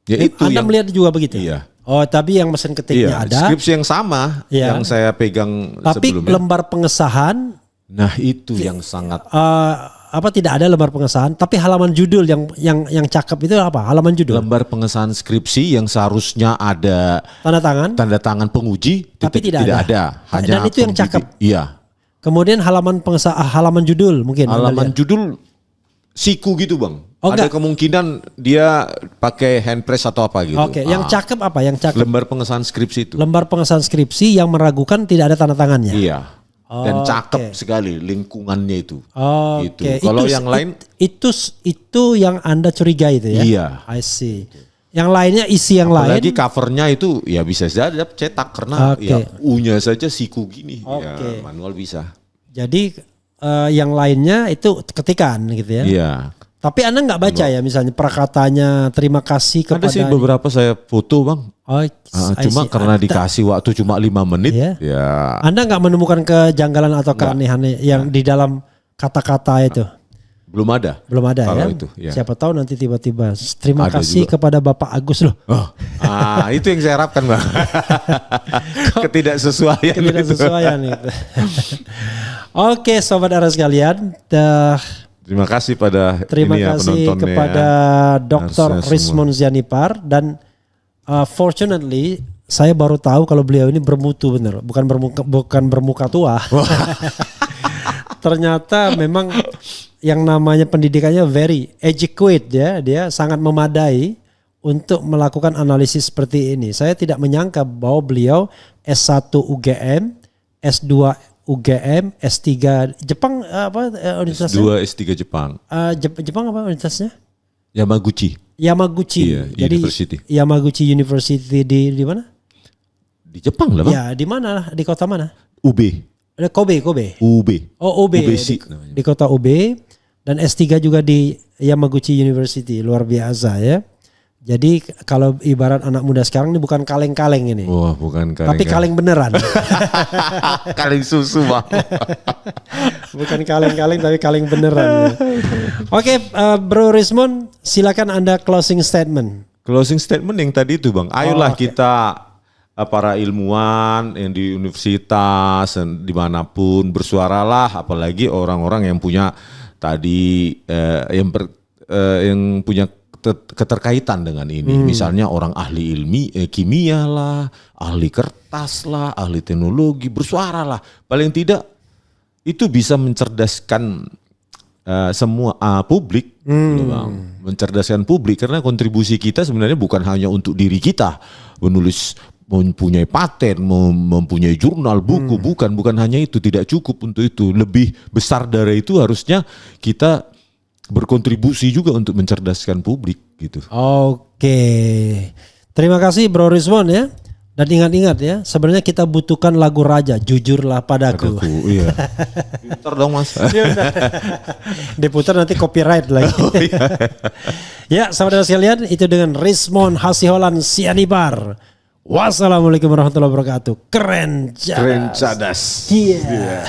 Ya itu Anda melihat juga begitu? Iya. Oh, tapi yang mesin ketiknya ada. Skripsi yang sama yang saya pegang tapi sebelumnya. Tapi lembar pengesahan. Nah itu yang sangat. Tidak ada lembar pengesahan, tapi halaman judul yang cakep itu apa? Halaman judul. Lembar pengesahan skripsi yang seharusnya ada tanda tangan penguji, tapi tidak ada. Hanya dan itu yang cakep. Iya. Kemudian halaman pengesahan, halaman judul mungkin. Halaman judul siku gitu, Bang. Ada kemungkinan dia pakai handpress atau apa gitu. Yang cakep apa? Yang cakep. Lembar pengesahan skripsi itu. Lembar pengesahan skripsi yang meragukan tidak ada tanda tangannya. Iya. Dan cakep sekali lingkungannya itu. Gitu. Kalau yang lain itu yang Anda curigai itu ya. Iya. I see. Yang lainnya isi yang lain. Apalagi covernya itu ya bisa saja cetak karena ya U-nya saja siku gini. Ya manual bisa. Jadi yang lainnya itu ketikan gitu ya. Iya. Tapi Anda nggak baca ya misalnya prakatanya terima kasih kepada. Ada sih beberapa saya foto, Bang. Cuma karena dikasih waktu cuma 5 menit. Ya. Anda nggak menemukan kejanggalan atau keanehan yang di dalam kata-kata itu? Belum ada. Belum ada ya? Itu, ya. Siapa tahu nanti tiba-tiba terima ada kasih juga kepada Bapak Agus loh. Itu yang saya harapkan, Bang. Ketidaksesuaian itu. Oke, sobat Ara sekalian. Terima kasih kepada Dr. Rismond Zianipar dan fortunately saya baru tahu kalau beliau ini bermutu benar, bukan bermuka tua. ternyata memang yang namanya pendidikannya very educated ya, dia sangat memadai untuk melakukan analisis seperti ini. Saya tidak menyangka bahwa beliau S1 UGM, S2 UGM, S3 Jepang universitasnya? S2 S3 Jepang. Jepang apa universitasnya? Yamaguchi. Iya, jadi University. Yamaguchi University di mana? Di Jepang lah, Bang. Ya, di mana lah? Di kota mana? UB. Kobe. UB. Oh, UB. Di kota UB. Dan S3 juga di Yamaguchi University. Luar biasa ya. Jadi kalau ibarat anak muda sekarang ini bukan kaleng-kaleng ini. Wah, bukan kaleng. Tapi kaleng beneran. Kaleng susu, Bang. Bukan kaleng-kaleng tapi kaleng beneran. Ya. Oke, Bro Rismond, silakan Anda closing statement. Closing statement yang tadi itu, Bang. Ayolah kita para ilmuwan yang di universitas dan dimanapun bersuaralah, apalagi orang-orang yang punya tadi yang punya keterkaitan dengan ini. Misalnya orang ahli kimia lah, ahli kertas lah, ahli teknologi, bersuara lah. Paling tidak itu bisa mencerdaskan semua publik, Bang. Mencerdaskan publik karena kontribusi kita sebenarnya bukan hanya untuk diri kita, menulis, mempunyai paten, mempunyai jurnal, buku, bukan hanya itu, tidak cukup untuk itu. Lebih besar dari itu harusnya kita berkontribusi juga untuk mencerdaskan publik gitu. Oke. Terima kasih Bro Rismond ya. Dan ingat-ingat ya, sebenarnya kita butuhkan lagu raja, Jujurlah Padaku. Iya. Putar dong Mas. Diputar nanti copyright lagi. Oh, iya. Ya, saudara sekalian, itu dengan Rismond Hasiholan Sianibar. Wassalamualaikum warahmatullahi wabarakatuh. Keren cadas. Keren cadas. Iya. Yeah.